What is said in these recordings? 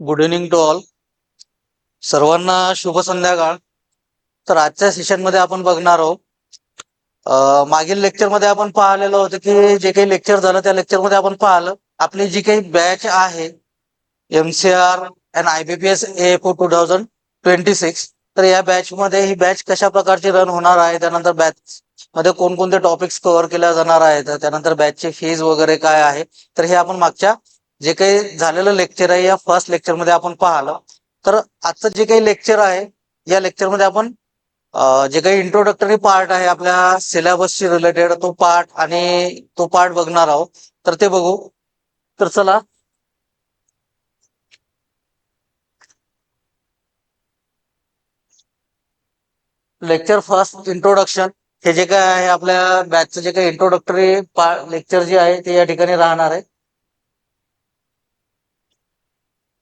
Good evening to all. सर्वांना शुभ संध्याकाळ. तर आजच्या सेशनमध्ये आपण बघणार आहोत. मागील लेक्चरमध्ये आपण पाहिलेलं होतं की जे काही लेक्चर झालं त्या लेक्चरमध्ये आपण पाहिलं आपली जी काही बॅच आहे MCR अँड IBPS AFO 2026. तर या बॅच मध्ये ही बॅच कशा प्रकारची रन होणार आहे, त्यानंतर बॅच मध्ये कोणकोणते टॉपिक्स कव्हर केल्या जाणार आहेत, त्यानंतर बॅचची फीज वगैरे काय आहे, तर हे आपण मागच्या जे काही झालेलं लेक्चर आहे या फर्स्ट लेक्चर मध्ये आपण पाहिलं. तर आजचं जे काही लेक्चर आहे या लेक्चरमध्ये आपण जे काही इंट्रोडक्टरी पार्ट आहे आपल्या सिलेबसशी रिलेटेड तो पार्ट बघणार आहोत. तर ते बघू. तर चला, लेक्चर फर्स्ट इंट्रोडक्शन. हे जे काय आहे आपल्या बॅचचं जे काही इंट्रोडक्टरी लेक्चर जे आहे ते या ठिकाणी राहणार आहे.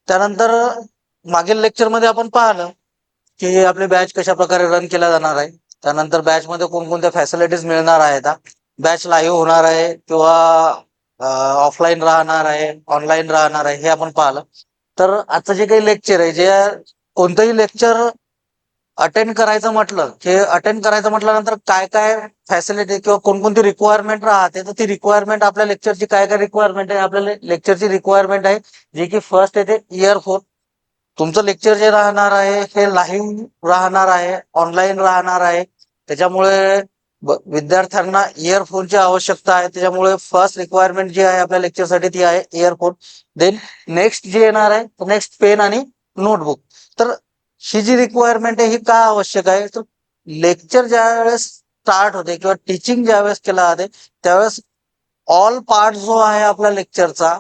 त्यानंतर मागील लेक्चरमध्ये आपण पाहिलं की आपली बॅच कशा प्रकारे रन केला जाणार आहे, त्यानंतर बॅच मध्ये कोणकोणत्या फॅसिलिटीज मिळणार आहेत, बॅच लाईव्ह होणार आहे किंवा ऑफलाईन राहणार आहे, ऑनलाईन राहणार आहे, हे आपण पाहिलं. तर आजचं जे काही लेक्चर आहे, जे कोणतंही लेक्चर अटेंड करायचं म्हटल्यानंतर काय काय फॅसिलिटी किंवा कोणकोणती रिक्वायरमेंट राहते, तर ती रिक्वायरमेंट आपल्या लेक्चरची काय काय रिक्वायरमेंट आहे, आपल्या लेक्चरची रिक्वायरमेंट आहे जे की फर्स्ट येते इयरफोन. तुमचं लेक्चर जे राहणार आहे हे लाईव्ह राहणार आहे, ऑनलाईन राहणार आहे. त्याच्यामुळे विद्यार्थ्यांना इयरफोनची आवश्यकता आहे. त्याच्यामुळे फर्स्ट रिक्वायरमेंट जी आहे आपल्या लेक्चरसाठी ती आहे इयरफोन. देन नेक्स्ट जे येणार आहे, नेक्स्ट पेन आणि नोटबुक. तर ही जी रिक्वायरमेंट आहे ही का आवश्यक आहे, तर लेक्चर ज्या वेळेस स्टार्ट होते किंवा टीचिंग ज्या वेळेस केला जाते त्यावेळेस ऑल पार्ट जो आहे आपल्या लेक्चरचा,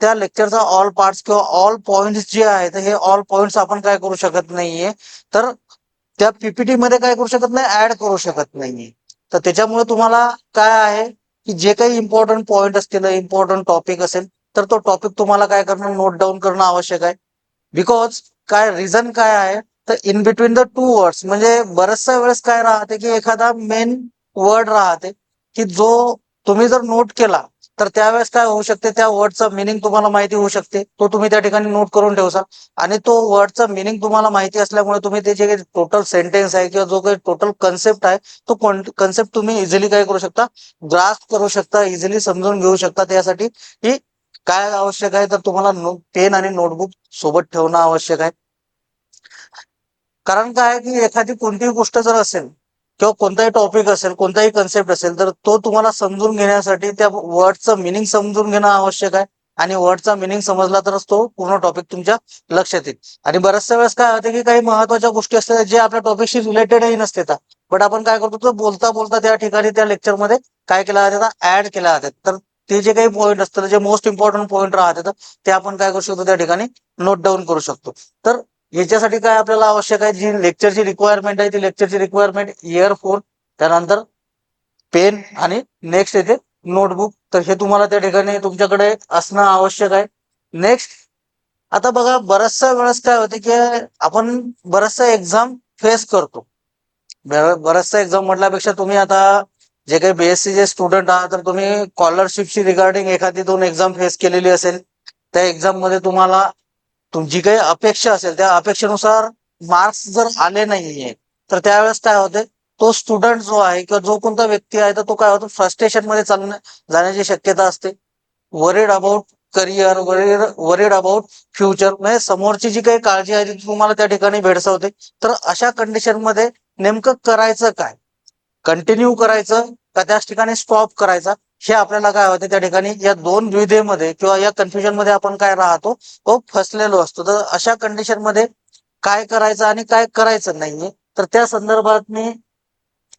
त्या लेक्चरचा ऑल पार्ट्स किंवा ऑल पॉइंट्स जे आहेत हे ऑल पॉइंट्स आपण काय करू शकत नाहीये, तर त्या पीपीटी मध्ये काय करू शकत नाही, ऍड करू शकत नाहीये. तर त्याच्यामुळे तुम्हाला काय आहे की जे काही इम्पॉर्टंट पॉइंट असतील, इम्पॉर्टंट टॉपिक असेल, तर तो टॉपिक तुम्हाला काय करणं, नोट डाऊन करणं आवश्यक आहे. बिकॉज काय रिझन काय आहे, तर in between the two words, म्हणजे बऱ्याचशा वेळेस काय राहते की एखादा मेन वर्ड राहते की जो तुम्ही जर नोट केला तर त्यावेळेस काय होऊ शकते, त्या वर्डचा मिनिंग तुम्हाला माहिती होऊ शकते, तो तुम्ही त्या ठिकाणी नोट करून ठेवसा. आणि तो वर्डचा मिनिंग तुम्हाला माहिती असल्यामुळे तुम्ही ते जे काही टोटल सेंटेन्स आहे किंवा जो काही टोटल कन्सेप्ट आहे तो कन्सेप्ट तुम्ही इझिली काय करू शकता, ग्रास्प करू शकता, इझिली समजून घेऊ शकता. त्यासाठी ही काय आवश्यक आहे, तर तुम्हाला पेन आणि नोटबुक सोबत ठेवणं आवश्यक आहे. कारण काय आहे की एखादी कोणतीही गोष्ट जर असेल किंवा कोणताही टॉपिक असेल, कोणताही कन्सेप्ट असेल, तर तो तुम्हाला समजून घेण्यासाठी त्या वर्डचं मिनिंग समजून घेणं आवश्यक आहे. आणि वर्डचा मिनिंग समजला तरच तो पूर्ण टॉपिक तुमच्या लक्षात येईल. आणि बऱ्याचशा वेळेस काय होते की काही महत्वाच्या गोष्टी असतात जे आपल्या टॉपिकशी रिलेटेडही नसते, बट आपण काय करतो, तर बोलता बोलता त्या ठिकाणी त्या लेक्चरमध्ये काय केला जाते, ऍड केल्या जातात. तर ते जे काही पॉईंट असतात, जे मोस्ट इम्पॉर्टंट पॉईंट राहतात, ते आपण काय करू शकतो, त्या ठिकाणी नोट डाऊन करू शकतो. तर याच्यासाठी काय आपल्याला आवश्यक आहे, जी लेक्चरची रिक्वायरमेंट आहे ती लेक्चरची रिक्वायरमेंट इयरफोन, त्यानंतर पेन आणि नेक्स्ट येते नोटबुक. तर हे तुम्हाला त्या ठिकाणी तुमच्याकडे असणं आवश्यक आहे. नेक्स्ट, आता बघा बऱ्याचशा वेळेस काय होते की आपण बऱ्याचशा एक्झाम फेस करतो. बऱ्याचशा एक्झाम म्हटल्यापेक्षा तुम्ही आता जे काही बीएससी चे स्टुडंट आहात, तर तुम्ही स्कॉलरशिपची रिगार्डिंग एखादी दोन एक्झाम फेस केलेली असेल. त्या एक्झाम मध्ये तुम्हाला तुमची काही अपेक्षा असेल त्या अपेक्षेनुसार मार्क्स जर आले नाहीये, तर त्यावेळेस काय होते, तो स्टुडंट जो आहे किंवा जो कोणता व्यक्ती आहे तर तो काय होतो, फ्रस्ट्रेशन मध्ये जाण्याची शक्यता असते. Worried about career, worried about future, म्हणजे समोरची जी काही काळजी आहे ती तुम्हाला त्या ठिकाणी भेडसावते. तर अशा कंडिशन मध्ये नेमकं करायचं काय, कंटिन्यू करायचं का त्याच ठिकाणी स्टॉप करायचा, हे आपल्याला काय होते त्या ठिकाणी या दोन द्विधेमध्ये किंवा या कन्फ्युजन मध्ये आपण काय राहतो, तो फसलेलो असतो. तर अशा कंडिशन मध्ये काय करायचं आणि काय करायचं नाहीये, तर त्या संदर्भात मी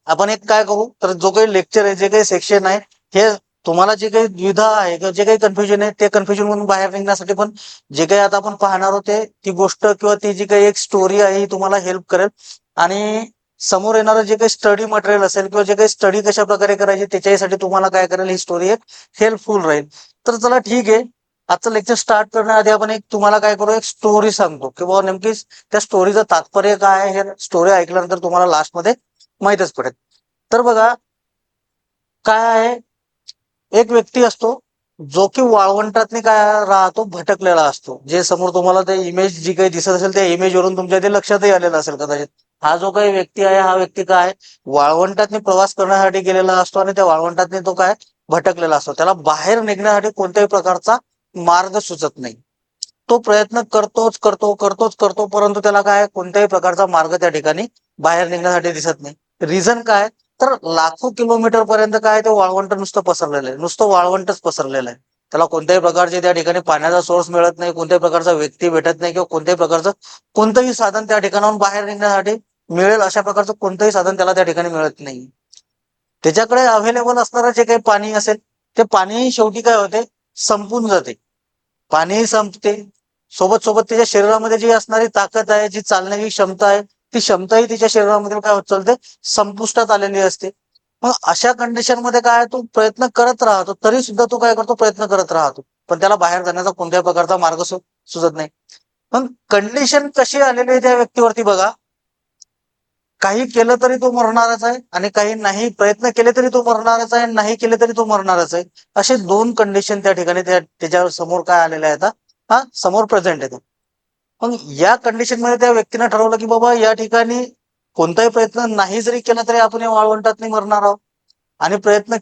आपण एक काय करू, तर जो काही लेक्चर आहे, जे काही सेक्शन आहे, हे तुम्हाला जे काही द्विधा आहे किंवा जे काही कन्फ्युजन आहे ते कन्फ्युजन मधून बाहेर निघण्यासाठी पण जे काही आता आपण पाहणार आहोत ती गोष्ट किंवा ती जी काही एक स्टोरी आहे ही तुम्हाला हेल्प करेल. आणि समोर येणारं जे काही स्टडी मटेरियल असेल किंवा जे काही स्टडी कशा प्रकारे करायची त्याच्यासाठी तुम्हाला काय करेल, ही स्टोरी एक हेल्पफुल राहील. तर चला ठीक आहे, आजचं लेक्चर स्टार्ट करण्याआधी आपण एक तुम्हाला काय करू, एक स्टोरी सांगतो की बाबा नेमकी त्या स्टोरीचं तात्पर्य काय आहे, हे स्टोरी ऐकल्यानंतर तुम्हाला लास्टमध्ये माहितच पडेल. तर बघा काय आहे, एक व्यक्ती असतो जो की वाळवंटातनी काय राहतो, भटकलेला असतो. जे समोर तुम्हाला ते इमेज जी काही दिसत असेल त्या इमेज वरून तुमच्या ते लक्षातही आलेलं असेल कदाचित. हा जो काही व्यक्ती आहे, हा व्यक्ती काय वाळवंटातनी प्रवास करण्यासाठी गेलेला असतो आणि त्या वाळवंटातनी तो काय भटकलेला असतो. त्याला बाहेर निघण्यासाठी कोणत्याही प्रकारचा मार्ग सुचत नाही. तो प्रयत्न करतोच करतो, परंतु त्याला काय कोणत्याही प्रकारचा मार्ग त्या ठिकाणी बाहेर निघण्यासाठी दिसत नाही. रिझन काय, तर लाखो किलोमीटर पर्यंत काय ते वाळवंट नुसतं पसरलेलं आहे, नुसतं वाळवंटच पसरलेलं आहे. त्याला कोणत्याही प्रकारचे त्या ठिकाणी पाण्याचा सोर्स मिळत नाही, कोणत्याही प्रकारचा व्यक्ती भेटत नाही, किंवा कोणत्याही प्रकारचं कोणतंही साधन त्या ठिकाणाहून बाहेर निघण्यासाठी मिळेल अशा प्रकारचं कोणतंही साधन त्याला त्या ठिकाणी मिळत नाही. त्याच्याकडे अव्हेलेबल असणारं जे काही पाणी असेल ते पाणी शेवटी काय होते, संपून जाते. पाणीही संपते, सोबत सोबत त्याच्या शरीरामध्ये जी असणारी ताकद आहे, जी चालण्याची क्षमता आहे, ती क्षमताही तिच्या शरीरामध्ये काय होत चालते, संपुष्टात आलेली असते. मग अशा कंडिशन मध्ये काय तो प्रयत्न करत राहतो, तरी सुद्धा तो काय करतो, प्रयत्न करत राहतो, पण त्याला बाहेर जाण्याचा कोणत्याही प्रकारचा मार्ग सुचत नाही. पण कंडिशन कशी आलेली आहे त्या व्यक्तीवरती बघा, काही केलं तरी तो मरणारच आहे, आणि काही नाही प्रयत्न केले तरी तो मरणारच आहे, नाही केले तरी तो मरणारच आहे. असे दोन कंडिशन त्या ठिकाणी त्याच्या समोर काय आलेल्या आहेत, हा समोर प्रेझेंट येतो. मग या कंडिशन मध्ये त्या व्यक्तीने ठरवलं की बाबा या ठिकाणी कोणताही प्रयत्न नाही जरी केला तरी आपण या वाळवंटात नाही मरणार आहोत, आणि प्रयत्न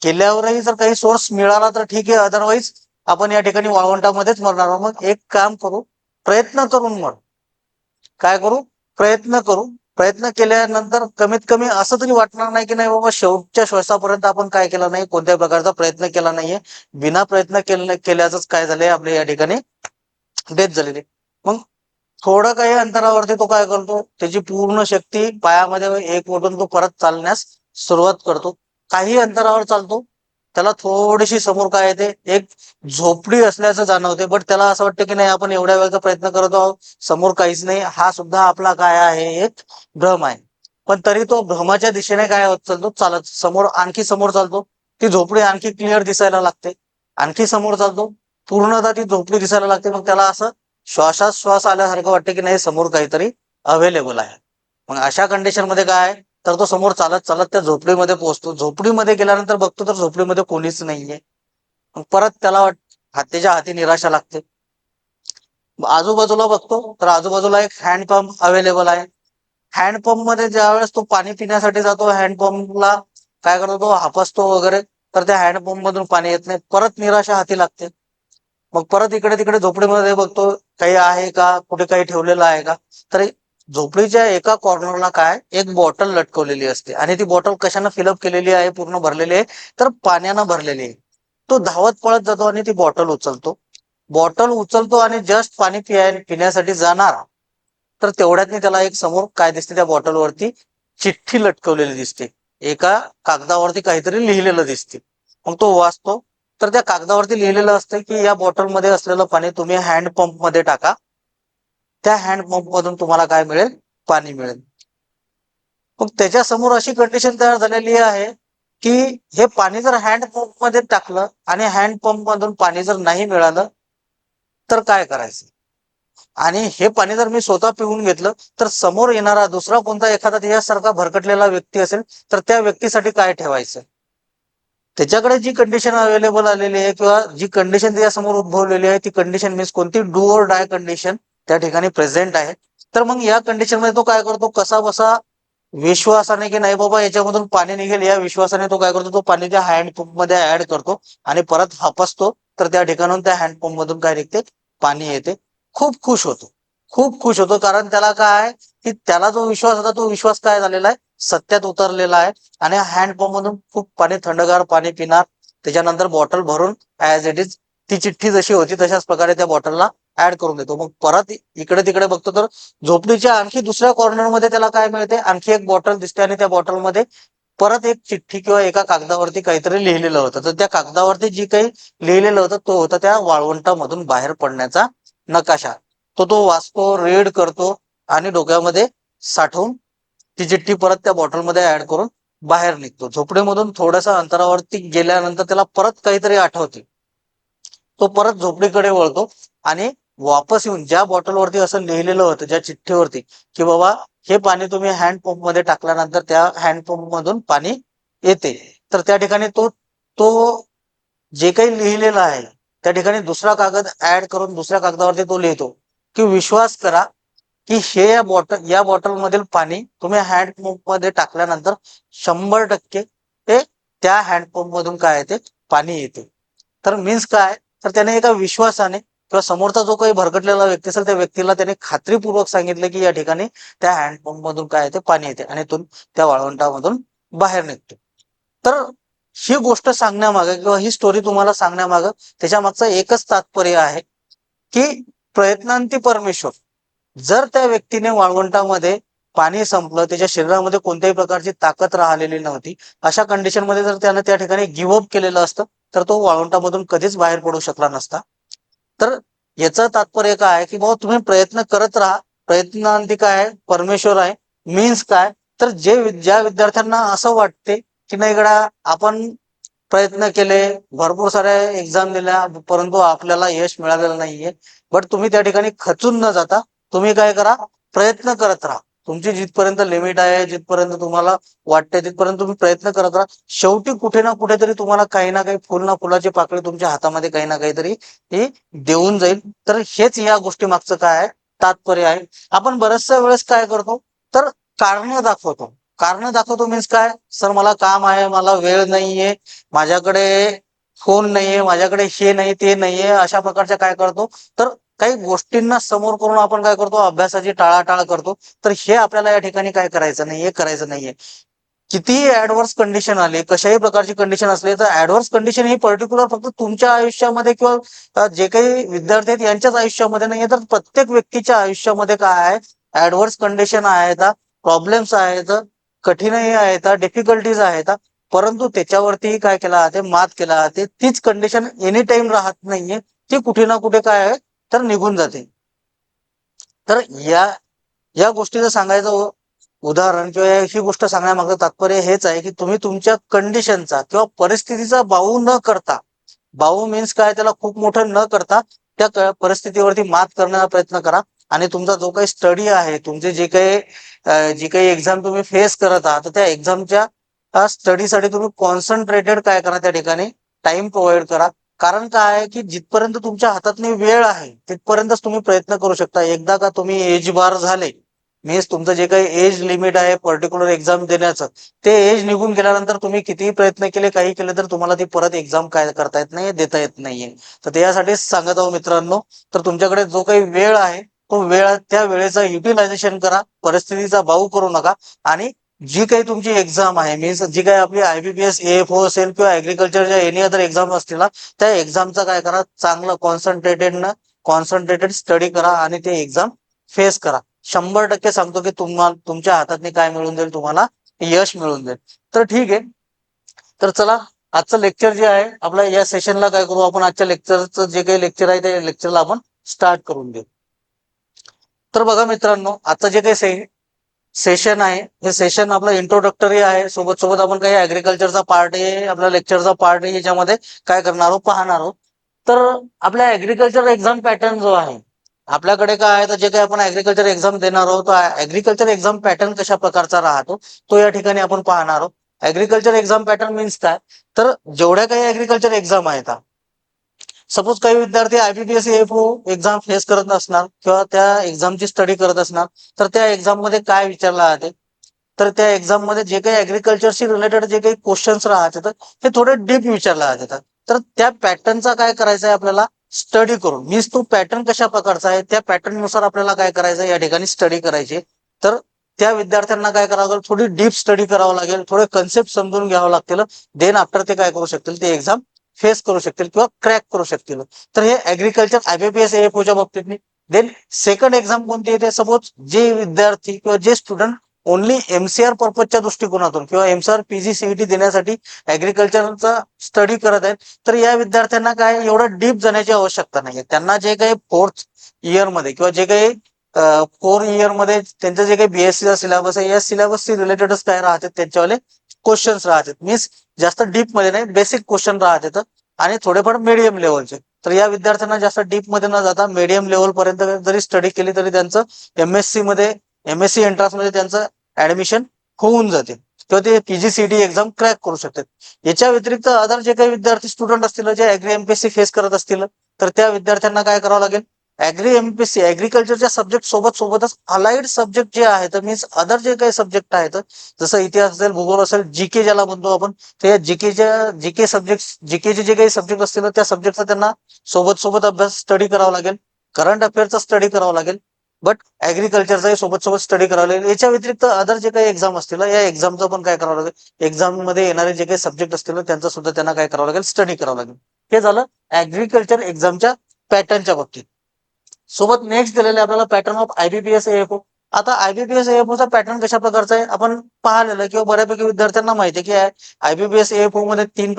केल्यावरही जर काही सोर्स मिळाला तर ठीक आहे, अदरवाईज आपण या ठिकाणी वाळवंटामध्येच मरणार आहोत. मग एक काम करू, प्रयत्न करून मर, काय करू, प्रयत्न करू. प्रयत्न केल्यानंतर कमीत कमी असं तरी वाटणार नाही की नाही बाबा शेवटच्या श्वासापर्यंत आपण काय केलं नाही, कोणत्याही प्रकारचा प्रयत्न केला नाहीये, बिना प्रयत्न केल्याच काय झालंय आपल्या या ठिकाणी डेथ झालेली. मग थोडं काही अंतरावरती तो काय करतो, त्याची पूर्ण शक्ती पायामध्ये एक ओढून तो परत चालण्यास सुरुवात करतो. काही अंतरावर चालतो, त्याला थोडीशी समोर काय येते, एक झोपडी असल्याचं जाणवते, बट त्याला असं वाटतं की नाही आपण एवढ्या वेळेचा प्रयत्न करत आहोत, समोर काहीच नाही, हा सुद्धा आपला काय आहे, एक भ्रम आहे. पण तरी तो भ्रमाच्या दिशेने काय होत चालतो, चालत समोर, आणखी समोर चालतो, ती झोपडी आणखी क्लिअर दिसायला लागते, आणखी समोर चालतो, पूर्णतः ती झोपडी दिसायला लागते. मग त्याला असं श्वासात श्वास आल्यासारखं वाटतं की नाही समोर काहीतरी अवेलेबल आहे. मग अशा कंडिशन मध्ये काय, तर तो समोर चालत चालत त्या झोपडीमध्ये पोहोचतो. झोपडीमध्ये गेल्यानंतर बघतो तर झोपडीमध्ये कोणीच नाहीये. मग परत त्याला त्याच्या हाती निराशा लागते. आजूबाजूला बघतो तर आजूबाजूला एक हँडपंप अवेलेबल आहे. हँडपंप मध्ये ज्यावेळेस तो पाणी पिण्यासाठी जातो, हँडपंपला काय करतो, तो हापसतो वगैरे, तर त्या हँडपंप मधून पाणी येत नाही, परत निराशा हाती लागते. मग परत इकडे तिकडे झोपडीमध्ये बघतो काही आहे का, कुठे काही ठेवलेलं आहे का, तर झोपडीच्या एका कॉर्नरला काय एक बॉटल लटकवलेली असते, आणि ती बॉटल कशानं फिलअप केलेली आहे, पूर्ण भरलेली आहे, तर पाण्यानं भरलेली आहे. तो धावत पळत जातो आणि ती बॉटल उचलतो आणि जस्ट पाणी पिण्यासाठी जाणार, तर तेवढ्यात त्याला एक समोर काय दिसते, त्या बॉटलवरती चिठ्ठी लटकवलेली दिसते, एका कागदावरती काहीतरी लिहिलेलं दिसते. मग तो वाचतो, तर त्या कागदावरती लिहिलेलं असतं की या बॉटलमध्ये असलेलं पाणी तुम्ही हँडपंप मध्ये टाका, त्या हँडपंप मधून तुम्हाला काय मिळेल, पाणी मिळेल. मग त्याच्या समोर अशी कंडिशन तयार झालेली आहे की हे पाणी जर हँडपंप मध्ये टाकलं आणि हँडपंप मधून पाणी जर नाही मिळालं तर काय करायचं, आणि हे पाणी जर मी स्वतः पिऊन घेतलं तर समोर येणारा दुसरा कोणता एखादा त्याच्यासारखा भरकटलेला व्यक्ती असेल तर त्या व्यक्तीसाठी काय ठेवायचं. त्याच्याकडे जी कंडिशन अवेलेबल आलेली आहे, किंवा जी कंडिशन त्याच्यासमोर उद्भवलेली आहे, ती कंडिशन मीन्स कोणती, डू ऑर डाय कंडिशन त्या ठिकाणी प्रेझेंट आहे. तर मग या कंडिशन मध्ये तो काय करतो, कसा बसा विश्वासाने की नाही बाबा याच्यामधून पाणी निघेल, या विश्वासाने तो काय करतो, तो पाणी त्या हँडपंप मध्ये ऍड करतो आणि परत हापसतो, तर त्या ठिकाणून त्या हँडपंप मधून काय निघते, पाणी येते. खूप खुश होतो, खूप खुश होतो, कारण त्याला काय की त्याला जो विश्वास होता तो विश्वास काय झालेला आहे, सत्यात उतरलेला आहे. आणि हँडपंप मधून खूप पाणी, थंडगार पाणी पिणार, त्याच्यानंतर बॉटल भरून ऍज इट इज ती चिठ्ठी जशी होती तशाच प्रकारे त्या बॉटलला ऍड करून देतो. मग परत इकडे तिकडे बघतो तर झोपडीच्या आणखी दुसऱ्या कॉर्नरमध्ये त्याला काय मिळते, आणखी एक बॉटल दिसते, आणि त्या बॉटलमध्ये परत एक चिठ्ठी किंवा एका कागदावरती काहीतरी लिहिलेलं होतं. तर त्या कागदावरती जी काही लिहिलेलं होतं तो होता त्या वाळवंटामधून बाहेर पडण्याचा नकाशा. तो वाचतो, रीड करतो, आणि डोक्यामध्ये साठवून ती चिठ्ठी परत त्या बॉटलमध्ये ऍड करून बाहेर निघतो. झोपडीमधून थोड्याशा अंतरावरती गेल्यानंतर त्याला परत काहीतरी आठवते. तो परत झोपडीकडे वळतो आणि वापस येऊन ज्या बॉटलवरती असं लिहिलेलं होतं, ज्या चिठ्ठीवरती की बाबा हे पाणी तुम्ही हँडपंप मध्ये टाकल्यानंतर त्या हँडपंप मधून पाणी येते, तर त्या ठिकाणी तो तो जे काही लिहिलेलं आहे त्या ठिकाणी दुसरा कागद ऍड करून दुसऱ्या कागदावरती तो लिहितो की विश्वास करा की हे या बॉटल मधील पाणी तुम्ही हँडपंप मध्ये टाकल्यानंतर 100% ते त्या हँडपंप मधून काय आहे ते पाणी येते. तर मीन्स काय, तर त्याने एका विश्वासाने किंवा समोरचा जो काही भरकटलेला व्यक्ती असेल त्या व्यक्तीला त्याने खात्रीपूर्वक सांगितलं की या ठिकाणी त्या हँडपंप मधून काय आहे ते पाणी येते आणि तो त्या वाळवंटामधून बाहेर निघतो. तर ही गोष्ट सांगण्यामागे किंवा ही स्टोरी तुम्हाला सांगण्यामागे त्याच्या मागचं एकच तात्पर्य आहे की प्रयत्नांती परमेश्वर. जर त्या व्यक्तीने वाळवंटामध्ये पाणी संपलं, त्याच्या शरीरामध्ये कोणत्याही प्रकारची ताकद राहिलेली नव्हती, अशा कंडिशन मध्ये जर त्यानं त्या ठिकाणी गिव्हअप केलेलं असतं तर तो वाळवंटामधून कधीच बाहेर पडू शकला नसता. तर याचं तात्पर्य काय आहे की बाबा तुम्ही प्रयत्न करत राहा, प्रयत्नांती काय आहे परमेश्वर आहे. मीन्स काय, तर ज्या विद्यार्थ्यांना असं वाटते की नाही गड्या आपण प्रयत्न केले, भरपूर साऱ्या एक्झाम दिल्या परंतु आपल्याला यश मिळालेलं नाहीये, बट तुम्ही त्या ठिकाणी खचून न जाता तुम्ही काय करा, प्रयत्न करत राहा. तुमची जिथपर्यंत लिमिट आहे, जिथपर्यंत तुम्हाला वाटते तिथपर्यंत तुम्ही प्रयत्न करत राहा. शेवटी कुठे ना कुठेतरी तुम्हाला काही ना काही फुल ना फुलाची पाकळी तुमच्या हातामध्ये काही ना काहीतरी ही देऊन जाईल. तर हेच या गोष्टी मागचं काय आहे तात्पर्य आहे. आपण बऱ्याचशा वेळेस काय करतो, तर कारण दाखवतो. कारण दाखवतो मीन्स काय, सर मला काम आहे, मला वेळ नाहीये, माझ्याकडे फोन नाहीये, माझ्याकडे हे नाही ते नाहीये, अशा प्रकारच्या काय करतो, तर काही गोष्टींना समोर करून आपण काय करतो, अभ्यासाची टाळाटाळ करतो. तर हे आपल्याला या ठिकाणी काय करायचं नाहीये, करायचं नाहीये. कितीही ऍडव्हर्स कंडिशन आली, कशाही प्रकारची कंडिशन असली, तर ऍडव्हर्स कंडिशन ही पर्टिक्युलर फक्त तुमच्या आयुष्यामध्ये किंवा जे काही विद्यार्थी आहेत यांच्याच आयुष्यामध्ये नाहीये, तर प्रत्येक व्यक्तीच्या आयुष्यामध्ये काय आहे, ऍडव्हर्स कंडिशन आहेत, प्रॉब्लेम्स आहेत, कठीणही आहेत, डिफिकल्टीज आहेत. परंतु त्याच्यावरती काय केला जाते, मात केला जाते. तीच कंडिशन एनी टाइम राहत नाहीये, ती कुठे ना कुठे काय आहे तर निघून जाते. तर या या गोष्टीचं सांगायचं उदाहरण किंवा ही गोष्ट सांगण्यामागचं तात्पर्य हेच आहे की तुम्ही तुमच्या कंडिशनचा किंवा परिस्थितीचा बाऊ न करता, बाऊ मीन्स काय, त्याला खूप मोठं न करता त्या परिस्थितीवरती मात करण्याचा प्रयत्न करा. आणि तुमचा जो काही स्टडी आहे, तुमचे जी काही एक्झाम तुम्ही फेस करत आहात, तर त्या एक्झामच्या स्टडीसाठी तुम्ही कॉन्सन्ट्रेटेड काय करा, त्या ठिकाणी टाइम प्रोव्हाइड करा. कारण काय आहे की जिथपर्यंत तुमच्या हातातली वेळ आहे तिथपर्यंतच तुम्ही प्रयत्न करू शकता. एकदा का तुम्ही एज बार झाले, मीन्स तुमचं जे काही एज लिमिट आहे पर्टिक्युलर एक्झाम देण्याचं, ते एज निघून गेल्यानंतर तुम्ही कितीही प्रयत्न केले, काही केले, तर तुम्हाला ती परत एक्झाम काय करता येत नाही, देता येत नाहीये. तर त्यासाठीच सांगत आहो मित्रांनो, तर तुमच्याकडे जो काही वेळ आहे तो त्या वेळेचा युटिलायझेशन करा, परिस्थितीचा बाऊ करू नका. आणि जी काही तुमची एक्झाम आहे, मीन्स जी काही आपली IBPS AFO असेल किंवा ऍग्रिकल्चरच्या एनी अदर एक्झाम असतील ना, त्या एक्झामचा काय करा, चांगलं कॉन्सन्ट्रेटेड स्टडी करा आणि ते एक्झाम फेस करा. 100% सांगतो की तुम्हाला तुमच्या हातात काय मिळून जाईल, तुम्हाला यश मिळून जाईल. तर ठीक आहे, तर चला आजचं लेक्चर जे आहे आपल्या या सेशनला काय करू आपण, आजच्या लेक्चरचं जे काही लेक्चर आहे त्या लेक्चरला आपण स्टार्ट करून देऊ. तर बघा मित्रांनो, आता जे काही सेशन आहे हे सेशन आपलं इंट्रोडक्टरी आहे. सोबत सोबत आपण काही ऍग्रिकल्चरचा पार्ट आहे, आपल्या लेक्चरचा पार्ट आहे, याच्यामध्ये काय करणार आहोत, पाहणार आहोत. तर आपल्या ऍग्रिकल्चर एक्झाम पॅटर्न जो आहे आपल्याकडे काय आहे, तर जे काही आपण ऍग्रिकल्चर एक्झाम देणार आहोत, ऍग्रिकल्चर एक्झाम पॅटर्न कशा प्रकारचा राहतो तो या ठिकाणी आपण पाहणार आहोत. ऍग्रिकल्चर एक्झाम पॅटर्न मीन्स काय, तर जेवढ्या काही ऍग्रिकल्चर एक्झाम आहेत, सपोज काही विद्यार्थी IBPS AFO एक्झाम फेस करत असणार किंवा त्या एक्झामची स्टडी करत असणार, तर त्या एक्झाम मध्ये काय विचारलं जाते, तर त्या एक्झाम मध्ये जे काही ऍग्रिकल्चरशी रिलेटेड जे काही क्वेश्चन्स राहतात ते थोडे डीप विचारले जातात. तर त्या पॅटर्नचा काय करायचं आहे आपल्याला, स्टडी करून, मीन्स तो पॅटर्न कशा प्रकारचा आहे त्या पॅटर्न नुसार आपल्याला काय करायचं या ठिकाणी स्टडी करायची. तर त्या विद्यार्थ्यांना काय करावं लागेल, थोडी डीप स्टडी करावं लागेल, थोडे कन्सेप्ट समजून घ्यावं लागतील. देन आफ्टर ते काय करू शकतील, ते एक्झाम फेस करू शकतील किंवा क्रॅक करू शकतील. तर हे ऍग्रिकल्चर IBPS AFOच्या बाबतीत. देन सेकंड एक्झाम कोणती येते, सपोज जे विद्यार्थी किंवा जे स्टुडंट ओनली MCR पर्पजच्या दृष्टिकोनातून किंवा MCR PGCET देण्यासाठी ऍग्रिकल्चरचा स्टडी करत आहेत, तर या विद्यार्थ्यांना काय एवढं डीप जाण्याची आवश्यकता नाहीये. त्यांना जे काही फोर्थ इयर मध्ये किंवा जे काही 4 इयर मध्ये त्यांचं जे काही BSc चा सिलेबस आहे या सिलेबसशी रिलेटेडच काय राहतात त्यांच्यावाले क्वेश्चन्स राहतात. मीन्स जास्त डीप मध्ये नाही, बेसिक क्वेश्चन राहतात आणि थोडेफार मीडियम लेवलचे. तर या विद्यार्थ्यांना जास्त डीप मध्ये न जाता मीडियम लेवल पर्यंत जरी स्टडी केली तरी त्यांचं MSc एंट्रन्स मध्ये त्यांचं ऍडमिशन होऊन जाते. किंवा ते पीजीसीटी एक्झाम क्रॅक करू शकतात. याच्या व्यतिरिक्त अदर जे काही विद्यार्थी स्टुडंट असतील जे ऍग्री एमपीएससी फेस करत असतील तर त्या विद्यार्थ्यांना काय करावं लागेल, ऍग्री एमपीएससी ऍग्रिकल्चरच्या सब्जेक्ट सोबतच अलाइड सब्जेक्ट जे आहेत मीन्स अदर जे काही सब्जेक्ट आहेत जसं इतिहास असेल, भूगोल असेल, जीके ज्याला म्हणतो आपण, त्या जीके सब्जेक्ट जीकेचे जे काही सब्जेक्ट असतील त्या सब्जेक्टचा त्यांना सोबत अभ्यास स्टडी करावा लागेल. करंट अफेअरचा स्टडी करावा लागेल. बट ऍग्रिकल्चरचाही सोबत स्टडी करावं लागेल. याच्या व्यतिरिक्त अदर जे काही एक्झाम असतील या एक्झामचं पण काय करावं लागेल, एक्झाम मध्ये येणारे जे काही सब्जेक्ट असतील त्यांचा सुद्धा त्यांना काय करावं लागेल, स्टडी करावं लागेल. हे झालं ऍग्रिकल्चर एक्झामच्या पॅटर्नच्या बाबतीत. सोबत नेक्स्ट दिलेलं आहे आपल्याला पॅटर्न ऑफ आयबीपीएस एएफओ. आता आयबीपीएस एएफओचा पॅटर्न कशा प्रकारचा आहे आपण पाहिलेलं किंवा बऱ्यापैकी विद्यार्थ्यांना माहिती आहे की आयबीपीएस एएफओ मध्ये तीन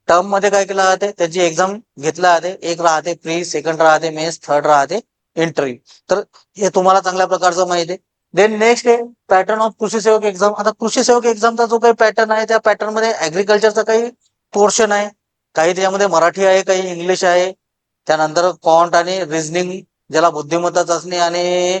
टर्म मध्ये काय केलं जाते, त्याची एक्झाम घेतल्या जाते. एक राहते प्री, सेकंड राहते मेन्स, थर्ड राहते इंटरव्ह्यू. तर हे तुम्हाला चांगल्या प्रकारचं माहिती आहे. देन नेक्स्ट आहे पॅटर्न ऑफ कृषी सेवक एक्झाम. आता कृषी सेवक एक्झामचा जो काही पॅटर्न आहे त्या पॅटर्न मध्ये ऍग्रिकल्चरचा काही पोर्शन आहे, काही त्याच्यामध्ये मराठी आहे, काही इंग्लिश आहे. त्यानंतर क्वांट आणि रिझनिंग ज्याला बुद्धिमत्ता चाचणी आणि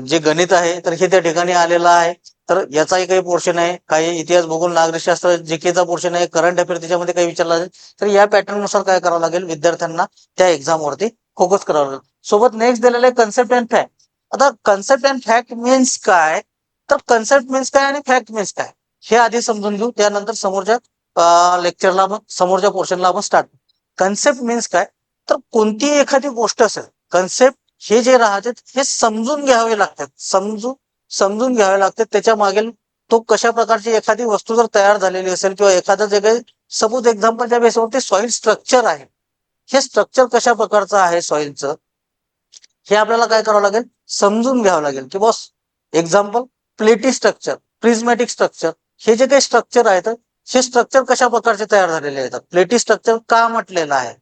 जे गणित आहे तर हे त्या ठिकाणी आलेलं आहे. तर याचाही काही पोर्शन आहे. काही इतिहास, भूगोल, नागरिकशास्त्र, जीकेचा पोर्शन आहे. करंट अफेअर त्याच्यामध्ये काही विचारला जाईल. तर या पॅटर्न नुसार काय करावं लागेल, विद्यार्थ्यांना त्या एक्झाम वरती फोकस करावं लागेल. सोबत नेक्स्ट दिलेलं आहे कन्सेप्ट अँड फॅक्ट. आता कन्सेप्ट अँड फॅक्ट मीन्स काय, तर कन्सेप्ट मीन्स काय आणि फॅक्ट मीन्स काय हे आधी समजून घेऊ. त्यानंतर समोरच्या लेक्चरला आपण, समोरच्या पोर्शनला आपण स्टार्ट. कन्सेप्ट मीन्स काय, तर कोणतीही एखादी गोष्ट असेल, कन्सेप्ट हे जे राहतात हे समजून घ्यावे लागतात. समजून घ्यावे लागतात. त्याच्या मागील तो कशा प्रकारची एखादी वस्तू जर तयार झालेली असेल किंवा एखादं जे काही सपोज एक्झाम्पलच्या बेसवरती सॉइल स्ट्रक्चर आहे, हे स्ट्रक्चर कशा प्रकारचं आहे सॉइलचं हे आपल्याला काय करावं लागेल, समजून घ्यावं लागेल. की बॉस एक्झाम्पल प्लेटी स्ट्रक्चर, प्रिझमॅटिक स्ट्रक्चर, हे जे काही स्ट्रक्चर आहेत हे स्ट्रक्चर कशा प्रकारचे तयार झालेले आहेत. प्लेटी स्ट्रक्चर का म्हटलेलं आहे,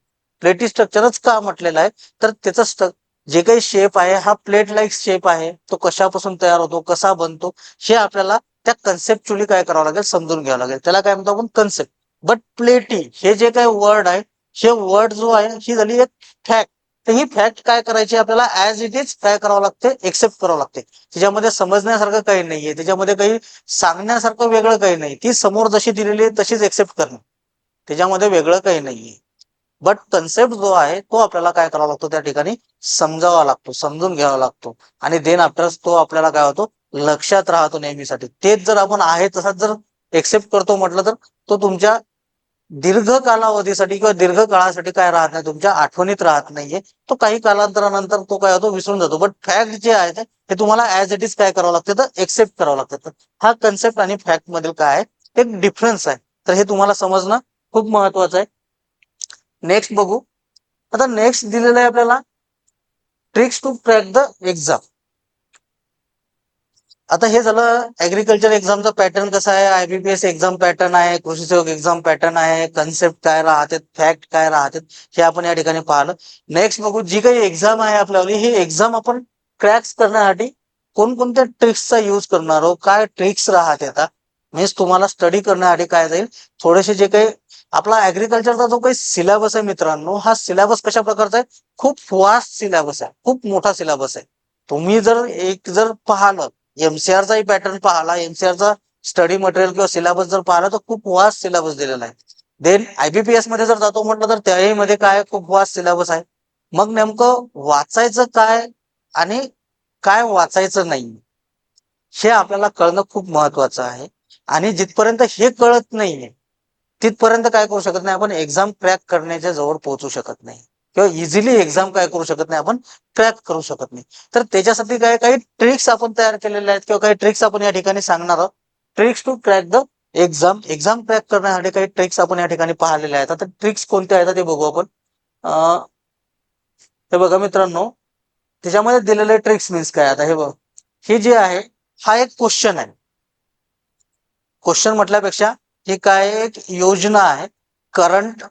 प्लेटी स्ट्रक्चरच का म्हटलेलं आहे, तर त्याचं जे काही शेप आहे हा प्लेट लाईक शेप आहे. तो कशापासून तयार होतो, कसा बनतो, हे आपल्याला त्या कन्सेप्च्युअली काय करावं लागेल, समजून घ्यावं लागेल. त्याला काय म्हणतो आपण, कन्सेप्ट. बट प्लेटी हे जे काही वर्ड आहे, हे वर्ड जो आहे ही झाली एक फॅक्ट. तर ही फॅक्ट काय करायची आपल्याला ऍज इट इज काय करावं लागते, एक्सेप्ट करावं लागते. त्याच्यामध्ये समजण्यासारखं काही नाहीये, त्याच्यामध्ये काही सांगण्यासारखं वेगळं काही नाही. ती समोर जशी दिलेली आहे तशीच एक्सेप्ट करणं, त्याच्यामध्ये वेगळं काही नाहीये. बट कन्सेप्ट जो आहे तो आपल्याला काय करावा लागतो, त्या ठिकाणी समजावा लागतो, समजून घ्यावा लागतो. आणि देन आफ्टर तो आपल्याला काय होतो, लक्षात राहतो नेहमीसाठी. तेच जर आपण आहे तसाच जर एक्सेप्ट करतो म्हटलं तर तो तुमच्या दीर्घ कालावधीसाठी किंवा दीर्घ काळासाठी काय राहत नाही, तुमच्या आठवणीत राहत नाहीये. तो काही कालांतरानंतर तो काय होतो, विसरून जातो. बट फॅक्ट जे आहे ते तुम्हाला ऍज इट इज काय करावं लागतं, तर एक्सेप्ट करावं लागतं. तर हा कन्सेप्ट आणि फॅक्ट मधील काय आहे, एक डिफरन्स आहे. तर हे तुम्हाला समजणं खूप महत्वाचं आहे. नेक्स्ट बघू. आता नेक्स्ट दिलेलं आहे आपल्याला tricks to crack the exam. आता हे झालं ऍग्रिकल्चर एक्झामचा पॅटर्न कसा आहे, आयबीपीएस एक्झाम पॅटर्न आहे, कृषी सेवक एक्झाम पॅटर्न आहे, कन्सेप्ट काय राहते, फॅक्ट काय राहते, हे आपण या ठिकाणी पाहिलं. नेक्स्ट बघू, जी काही एक्झाम आहे आपल्याला ही एक्झाम आपण क्रॅक्स करण्यासाठी कोणकोणत्या ट्रिक्सचा युज करणार आहोत, काय ट्रिक्स राहते. आता मीन्स तुम्हाला स्टडी करण्यासाठी काय जाईल, थोडेसे जे काही आपला ऍग्रिकल्चरचा जो काही सिलेबस आहे मित्रांनो, हा सिलेबस कशा प्रकारचा आहे, खूप वास्ट सिलेबस आहे, खूप मोठा सिलेबस आहे. तुम्ही जर पाहिलं एमसीआरचाही पॅटर्न पाहिला, एमसीआरचा स्टडी मटेरियल किंवा सिलेबस जर पाहिला तर खूप वास्ट सिलेबस दिलेला आहे. देन आयबीपीएस मध्ये जर जातो म्हटलं तर त्याही मध्ये काय खूप वास्ट सिलेबस आहे. मग नेमकं वाचायचं काय आणि काय वाचायचं नाही हे आपल्याला कळणं खूप महत्वाचं आहे. आणि जिथपर्यंत हे कळत नाहीये तिथपर्यंत काय करू शकत नाही आपण, एक्झाम क्रॅक करण्याच्या जवळ पोहोचू शकत नाही किंवा इझिली एक्झाम काय करू शकत नाही, आपण क्रॅक करू शकत नाही. तर त्याच्यासाठी काय काही ट्रिक्स आपण तयार केलेल्या आहेत किंवा काही ट्रिक्स आपण या ठिकाणी सांगणार आहोत. Tricks to crack the exam. Exam crack करण्यासाठी काही ट्रिक्स आपण या ठिकाणी पाहिलेल्या आहेत. आता ट्रिक्स कोणत्या आहेत ते बघू आपण. हे बघा मित्रांनो, त्याच्यामध्ये दिलेले ट्रिक्स मीन्स काय, आता हे बघ, हे जे आहे हा एक क्वेश्चन आहे. क्वेश्चन म्हटल्यापेक्षा ही काय एक योजना आहे. करंट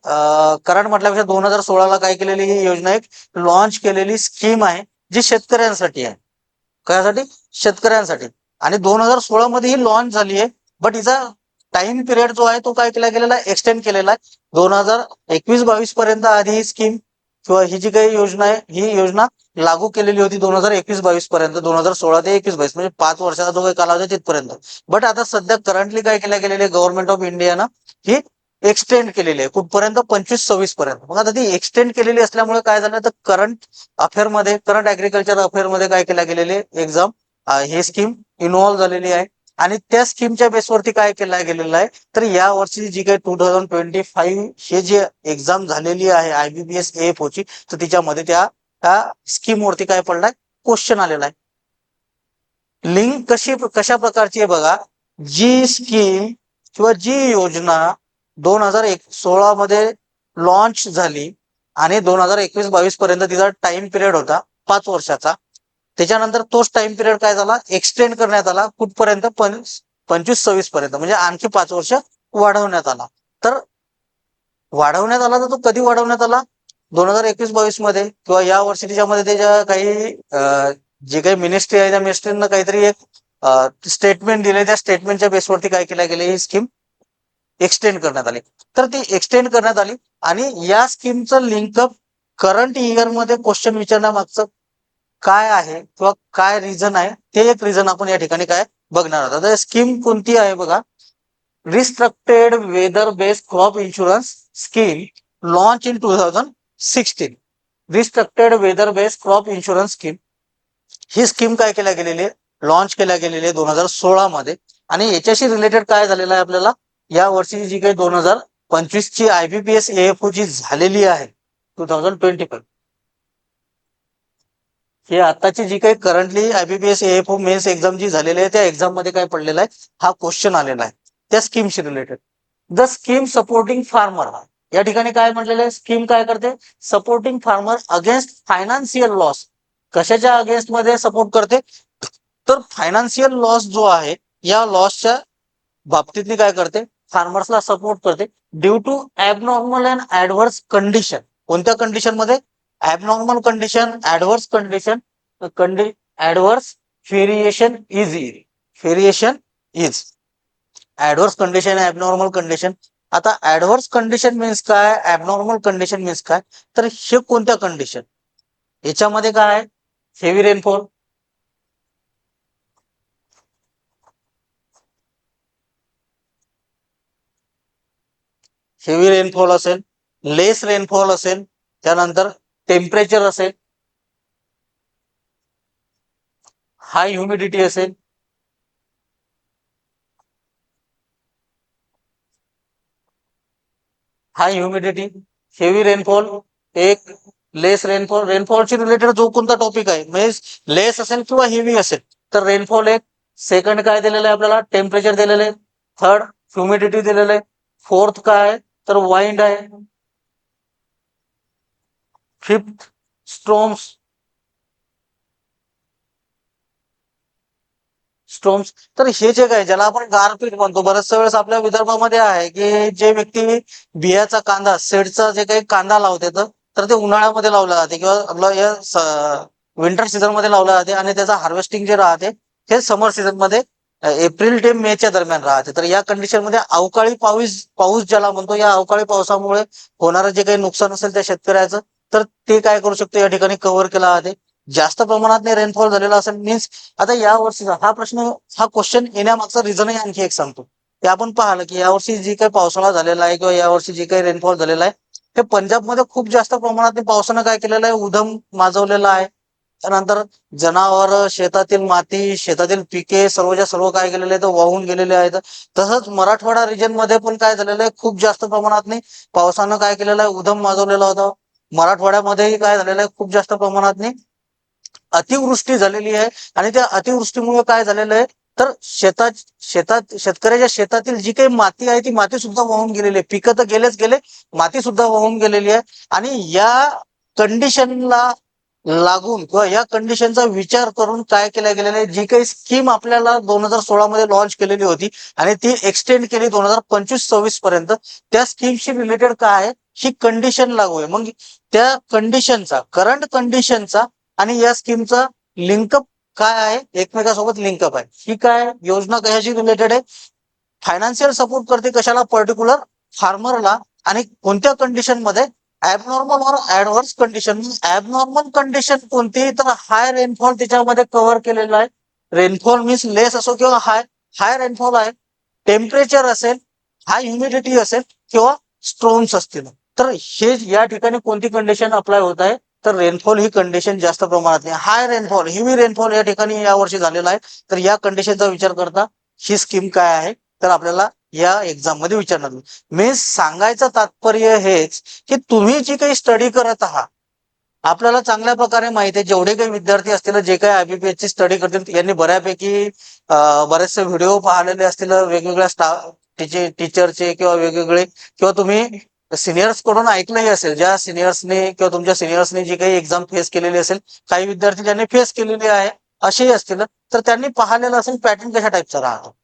म्हटल्यापेक्षा 2016ला काय केलेली ही योजना एक लॉन्च केलेली स्कीम आहे जी शेतकऱ्यांसाठी आहे. कशासाठी, शेतकऱ्यांसाठी. आणि 2016 मध्ये ही लॉन्च झाली आहे. बट हिचा टाइम पिरियड जो आहे तो काय केला गेलेला आहे, एक्सटेंड केलेला आहे. 2021-22 पर्यंत आधी ही स्कीम किंवा ही जी काही योजना आहे ही योजना लागू केलेली होती 2021-22 पर्यंत, 2016 ते 21-22 म्हणजे 5 वर्षाचा जो काही कालावधी आहे तिथपर्यंत. बट आता सध्या करंटली काय केल्या गेलेले गव्हर्नमेंट ऑफ इंडियानं ही एक्सटेंड केलेली आहे कुठपर्यंत 25-26 पर्यंत. मग आता ती एक्सटेंड केलेली असल्यामुळे काय झालं तर करंट ऍग्रिकल्चर अफेअरमध्ये काय केल्या गेलेले एक्झाम हे स्कीम इन्व्हॉल्व्ह झालेली आहे. आणि त्या स्कीमच्या बेसवरती काय केलं गेलेलं आहे तर या वर्षी जी काही 2025 हे जे एक्झाम झालेली आहे IBPS AFO ची, तर तिच्यामध्ये त्या स्कीम वरती काय पडलाय क्वेश्चन आलेला आहे. लिंक कशा प्रकारची आहे बघा, जी स्कीम किंवा जी योजना 2016 मध्ये लॉन्च झाली आणि 2021-22 पर्यंत तिचा टाइम पिरियड होता 5 वर्षाचा. त्याच्यानंतर तोच टाइम पिरियड काय झाला एक्सटेंड करण्यात आला कुठपर्यंत 25-26 पर्यंत, म्हणजे आणखी 5 वर्ष वाढवण्यात आला. तर वाढवण्यात आला तर तो कधी वाढवण्यात आला 2021-22 मध्ये किंवा या वर्षी त्याच्यामध्ये त्याच्या काही जे काही मिनिस्ट्री आहे त्या मिनिस्ट्रीनं काहीतरी एक स्टेटमेंट दिले, त्या स्टेटमेंटच्या बेसवरती काय केल्या गेले ही स्कीम एक्सटेंड करण्यात आली. तर ती एक्सटेंड करण्यात आली आणि या स्कीमचं लिंकअप करंट इयरमध्ये क्वेश्चन विचारण्यामागचं काय आहे किंवा काय रिझन आहे ते एक रिझन आपण या ठिकाणी काय बघणार आहोत. आता स्कीम कोणती आहे बघा, restructured weather based crop insurance scheme launch in 2016. Restructured weather based crop insurance scheme ही स्कीम काय केल्या गेलेली आहे लॉन्च केल्या गेलेली आहे 2016 मध्ये. आणि याच्याशी रिलेटेड काय झालेलं आहे आपल्याला या वर्षी जी काही 2025 ची IBPS AFO जी झालेली आहे 2025, ही आताची जी काही currently IBPS AFO mains exam जी झालेली आहे त्या एक्झाम मध्ये काय पडलेला आहे हा क्वेश्चन आलेला आहे त्या स्कीमशी related. The scheme supporting farmer, या ठिकाणी काय म्हटलेलं आहे स्कीम काय करते supporting farmer against financial loss. कशाच्या अगेन्स्ट मध्ये सपोर्ट करते तर फायनान्शियल लॉस जो आहे या लॉसच्या बाबतीतली काय करते फार्मर्सला सपोर्ट करते due to abnormal and adverse condition. कोणत्या कंडिशन मध्ये abnormal condition, adverse condition, adverse variation is adverse condition, abnormal condition. आता ऍडव्हर्स कंडिशन मीन्स काय, ऍबनॉर्मल कंडिशन मीन्स काय, तर हे कोणत्या कंडिशन याच्यामध्ये काय आहे हेवी रेनफॉल, हेवी रेनफॉल असेल, लेस रेनफॉल असेल, त्यानंतर टेम्परेचर असेल, हाय ह्युमिडिटी असेल, हाय ह्युमिडिटी, हेवी रेनफॉल एक, लेस रेनफॉल, रेनफॉलशी रिलेटेड जो कोणता टॉपिक आहे म्हणजे लेस असेल किंवा हेवी असेल तर रेनफॉल एक. सेकंड काय दिलेलं आहे आपल्याला टेम्परेचर दिलेलं आहे. थर्ड ह्युमिडिटी दिलेलं आहे. फोर्थ काय तर वाइंड आहे. Fifth storms, storms. तर हे जे काय ज्याला आपण गारपीट म्हणतो बऱ्याचशा वेळेस आपल्या विदर्भामध्ये आहे की जे व्यक्ती बियाचा कांदा सेडचा जे काही कांदा लावते तर ते उन्हाळ्यामध्ये लावला जाते किंवा आपलं या विंटर सीझन मध्ये लावला जाते आणि त्याचं हार्वेस्टिंग जे राहते हे समर सीझन मध्ये एप्रिल ते मेच्या दरम्यान राहते. तर या कंडिशन मध्ये अवकाळी पाऊस ज्याला म्हणतो या अवकाळी पावसामुळे होणारं जे काही नुकसान असेल त्या शेतकऱ्याचं तर ते काय करू शकतो या ठिकाणी कव्हर केला जाते. जास्त प्रमाणात रेनफॉल झालेला असेल मीन्स आता या वर्षीचा हा क्वेश्चन येण्यामागचा रिझनही आणखी एक सांगतो. ते आपण पाहिलं की यावर्षी जी काही पावसाळा झालेला आहे किंवा यावर्षी जी काही रेनफॉल झालेला आहे ते पंजाबमध्ये खूप जास्त प्रमाणात पावसानं काय केलेलं आहे उधम माजवलेला आहे. त्यानंतर जनावर, शेतातील माती, शेतातील पिके सर्वच्या सर्व काय केलेले आहेत वाहून गेलेले आहेत. तसंच मराठवाडा रिजन मध्ये पण काय झालेलं आहे खूप जास्त प्रमाणात पावसानं काय केलेलं आहे उधम माजवलेला होता. मराठवाड्यामध्येही काय झालेलं आहे खूप जास्त प्रमाणात अतिवृष्टी झालेली आहे आणि त्या अतिवृष्टीमुळे काय झालेलं आहे तर शेतकऱ्याच्या शेतातील जी काही माती आहे ती माती सुद्धा वाहून गेलेली आहे. पिकं तर गेले, माती सुद्धा वाहून गेलेली आहे. आणि या कंडिशनला लागून किंवा या कंडिशनचा विचार करून काय केल्या गेलेलं आहे जी काही स्कीम आपल्याला 2016 मध्ये लॉन्च केलेली होती आणि ती एक्सटेंड केली 2025-26 पर्यंत, त्या स्कीमशी रिलेटेड काय आहे ही कंडिशन लागू आहे. मग त्या कंडिशनचा, करंट कंडिशनचा आणि या स्कीमचा लिंकअप काय आहे, एकमेकासोबत लिंकअप आहे. ही काय योजना कशाशी रिलेटेड आहे, फायनान्शियल सपोर्ट करते कशाला पर्टिक्युलर फार्मरला आणि कोणत्या कंडिशन मध्ये ऍबनॉर्मल और ऍडव्हर्स कंडिशन. ऍबनॉर्मल कंडिशन कोणती, तर हाय रेनफॉल त्याच्यामध्ये कव्हर केलेला आहे. रेनफॉल मीन्स लेस असो किंवा हाय, हाय रेनफॉल आहे, टेम्परेचर असेल, हाय ह्युमिडिटी असेल किंवा स्ट्रोम्स असतील. तर हे या ठिकाणी कोणती कंडिशन अप्लाय होत आहे, तर रेनफॉल ही कंडिशन जास्त प्रमाणात नाही. हाय रेनफॉल, हेवी रेनफॉल या ठिकाणी यावर्षी झालेला आहे. तर या कंडिशनचा विचार करता ही स्कीम काय आहे, तर आपल्याला या एक्झाम मध्ये विचारणार. मी सांगायचं तात्पर्य हेच की तुम्ही जी काही स्टडी करत आहात, आपल्याला चांगल्या प्रकारे माहिती आहे, जेवढे काही विद्यार्थी असतील, जे काही IBPS ची स्टडी करतील, यांनी बऱ्यापैकी बरेचसे व्हिडिओ पाहिलेले असतील वेगवेगळ्या स्टाफ टीचरचे किंवा वेगवेगळे, किंवा तुम्ही सिनियर्स कडून ऐकलंही असेल, ज्या सिनियर्सने किंवा तुमच्या सिनियर्सने जी काही एक्झाम फेस केलेली असेल, काही विद्यार्थी ज्यांनी फेस केलेले आहे असेही असतील, तर त्यांनी पाहिलेलं असेल पॅटर्न कशा टाईपचा राहतो.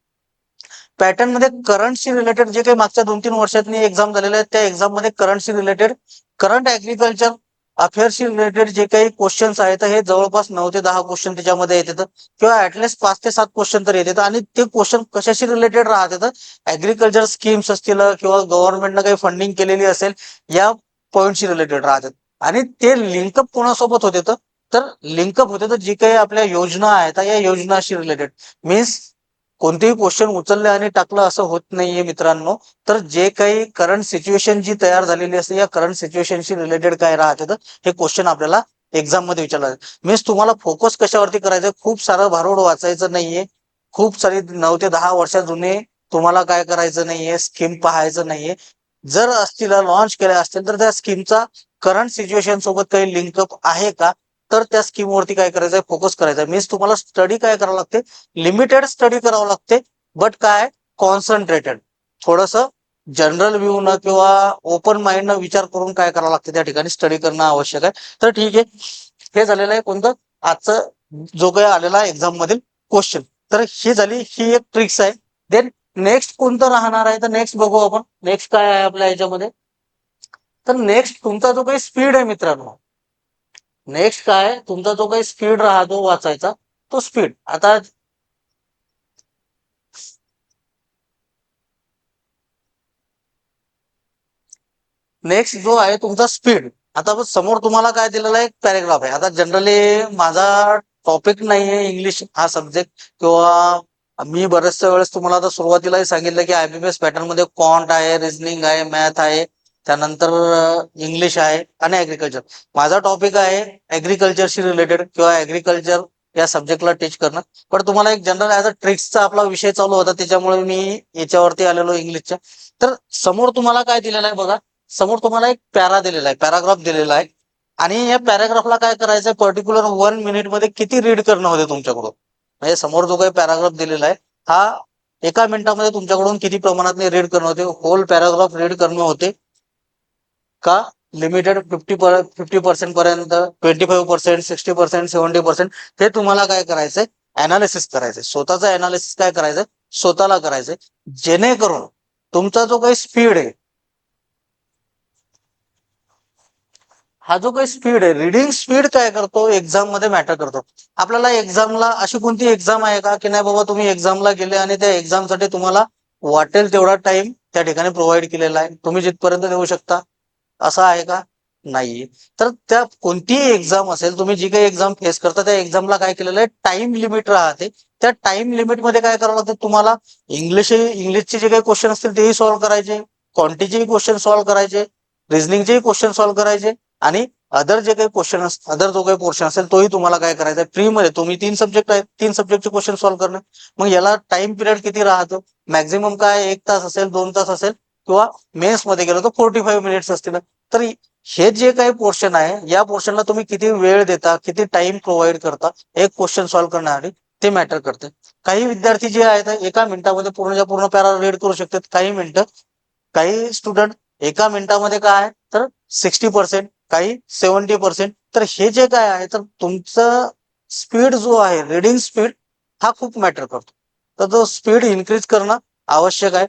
पॅटर्न मध्ये करंटशी रिलेटेड जे काही मागच्या 2-3 वर्षातनी एक्झाम झालेल्या आहेत, त्या एक्झाम मध्ये करंटशी रिलेटेड, करंट ऍग्रिकल्चर अफेअर्सशी रिलेटेड जे काही क्वेश्चन्स आहेत, हे जवळपास 9 ते 10 क्वेश्चन त्याच्यामध्ये येतात, किंवा ऍटलिस्ट 5 ते 7 क्वेश्चन तर येतात. आणि ते क्वेश्चन कशाशी रिलेटेड राहतात, ऍग्रिकल्चर स्कीम्स असतील किंवा गव्हर्नमेंटनं काही फंडिंग केलेली असेल, या पॉईंटशी रिलेटेड राहतात. आणि ते लिंकअप कोणासोबत होते, तर लिंकअप होते तर जी काही आपल्या योजना आहेत या योजनाशी रिलेटेड. मीन्स कोणतेही क्वेश्चन उचलले आणि टाकलं असं होत नाहीये मित्रांनो. तर जे काही करंट सिच्युएशन जी तयार झालेली असते, या करंट सिच्युएशनशी रिलेटेड काय राहते, तर हे क्वेश्चन आपल्याला एक्झाम मध्ये विचारलं जाते. मीन्स तुम्हाला फोकस कशावरती करायचं, खूप सारं भारूड वाचायचं नाहीये, खूप सारी 9 ते 10 वर्ष जुने तुम्हाला काय करायचं नाहीये, स्कीम पाहायचं नाहीये. जर असतील लॉन्च केल्या असतील, तर त्या स्कीमचा करंट सिच्युएशन सोबत काही लिंकअप आहे का, तर त्या स्कीम वरती काय करायचंय, फोकस करायचा. मीन्स तुम्हाला स्टडी काय करावं लागते, लिमिटेड स्टडी करावं लागते, बट काय, कॉन्सन्ट्रेटेड. थोडस जनरल व्ह्यू न किंवा ओपन माइंड न विचार करून काय करावं लागते, त्या ठिकाणी स्टडी करणं आवश्यक आहे. तर ठीक आहे, हे झालेलं आहे कोणतं, आजचं जो काही आलेला आहे एक्झाम मधील क्वेश्चन. तर ही झाली, ही एक ट्रिक्स आहे. देन नेक्स्ट कोणतं राहणार आहे, तर नेक्स्ट बघू आपण, नेक्स्ट काय आहे आपल्या याच्यामध्ये. तर नेक्स्ट तुमचा जो काही स्पीड आहे मित्रांनो, नेक्स्ट काय तुमचा जो काही स्पीड राहतो वाचायचा, तो स्पीड. आता नेक्स्ट जो आहे तुमचा स्पीड. आता समोर तुम्हाला काय दिलेला आहे, पॅरेग्राफ आहे. आता जनरली माझा टॉपिक नाहीये इंग्लिश हा सब्जेक्ट, किंवा मी बऱ्याचशा वेळेस तुम्हाला आता सुरुवातीलाही सांगितलं की IBPS पॅटर्न मध्ये क्वांट आहे, रिझनिंग आहे, मॅथ आहे, त्यानंतर इंग्लिश आहे आणि ऍग्रिकल्चर. माझा टॉपिक आहे ऍग्रिकल्चरशी रिलेटेड किंवा ऍग्रिकल्चर या सब्जेक्टला टीच करणं. पण तुम्हाला एक जनरल ऍज अ ट्रिक्सचा आपला विषय चालू होता, त्याच्यामुळे मी याच्यावरती आलेलो इंग्लिशच्या. तर समोर तुम्हाला काय दिलेलं आहे बघा, समोर तुम्हाला एक पॅरा दिलेला आहे, पॅराग्राफ दिलेला आहे. आणि या पॅराग्राफला काय करायचंय, पर्टिक्युलर 1 मिनिट मध्ये किती रीड करणं होते तुमच्याकडून. म्हणजे समोर जो काही पॅराग्राफ दिलेला आहे, हा 1 मिनिटामध्ये तुमच्याकडून किती प्रमाणात रीड करणं होते, होल पॅराग्राफ रीड करणं होते का, लिमिटेड 50% पर्यंत, 25%, 60%, 70%, हे तुम्हाला काय करायचंय, अनालिसिस करायचंय. स्वतःचं अनालिसिस काय करायचंय, स्वतःला करायचंय. जेणेकरून तुमचा जो काही स्पीड आहे, हा जो काही स्पीड आहे, रिडिंग स्पीड काय करतो, एक्झाम मध्ये मॅटर करतो. आपल्याला एक्झामला अशी कोणती एक्झाम आहे का की नाही बाबा, तुम्ही एक्झामला गेले आणि त्या एक्झामसाठी तुम्हाला वाटेल तेवढा टाइम त्या ठिकाणी प्रोव्हाइड केलेला आहे, तुम्ही जिथपर्यंत देऊ शकता, असं आहे का, नाहीये. तर त्या कोणतीही एक्झाम असेल, तुम्ही जी काही एक्झाम फेस करता, त्या एक्झामला काय केलेलं आहे, टाइम लिमिट राहते. त्या टाइम लिमिट मध्ये काय करावं लागतं तुम्हाला, इंग्लिशचे जे काही क्वेश्चन असतील तेही सॉल्व्ह करायचे, क्वांटिटीचे क्वेश्चन सॉल्व्ह करायचे, रिझनिंगचे क्वेश्चन सॉल्व्ह करायचे, आणि अदर जे काही क्वेश्चन अदर जो काही पोर्शन असेल तोही तुम्हाला काय करायचा आहे, फ्री मध्ये. तुम्ही 3 सब्जेक्ट आहेत, 3 सब्जेक्टचे क्वेश्चन सॉल्व्ह करणे. मग याला टाइम पिरियड किती राहतो, मॅक्झिमम काय 1 तास असेल, 2 तास असेल, किंवा मेन्स मध्ये गेलो तर 45 मिनिट्स असतील. तर हे जे काही पोर्शन आहे, या पोर्शनला तुम्ही किती वेळ देता, किती टाइम प्रोव्हाइड करता एक क्वेश्चन सॉल्व्ह करण्यासाठी, ते मॅटर करते. काही विद्यार्थी जे आहेत 1 मिनिटामध्ये पूर्णच्या पूर्ण पॅरा रीड करू शकतात, काही मिनिटं. काही स्टुडंट 1 मिनिटामध्ये काय, तर 60%, काही 70%. तर हे जे काय आहे, तर तुमचं स्पीड जो आहे, रिडिंग स्पीड, हा खूप मॅटर करतो. तर तो स्पीड इन्क्रीज करणं आवश्यक आहे.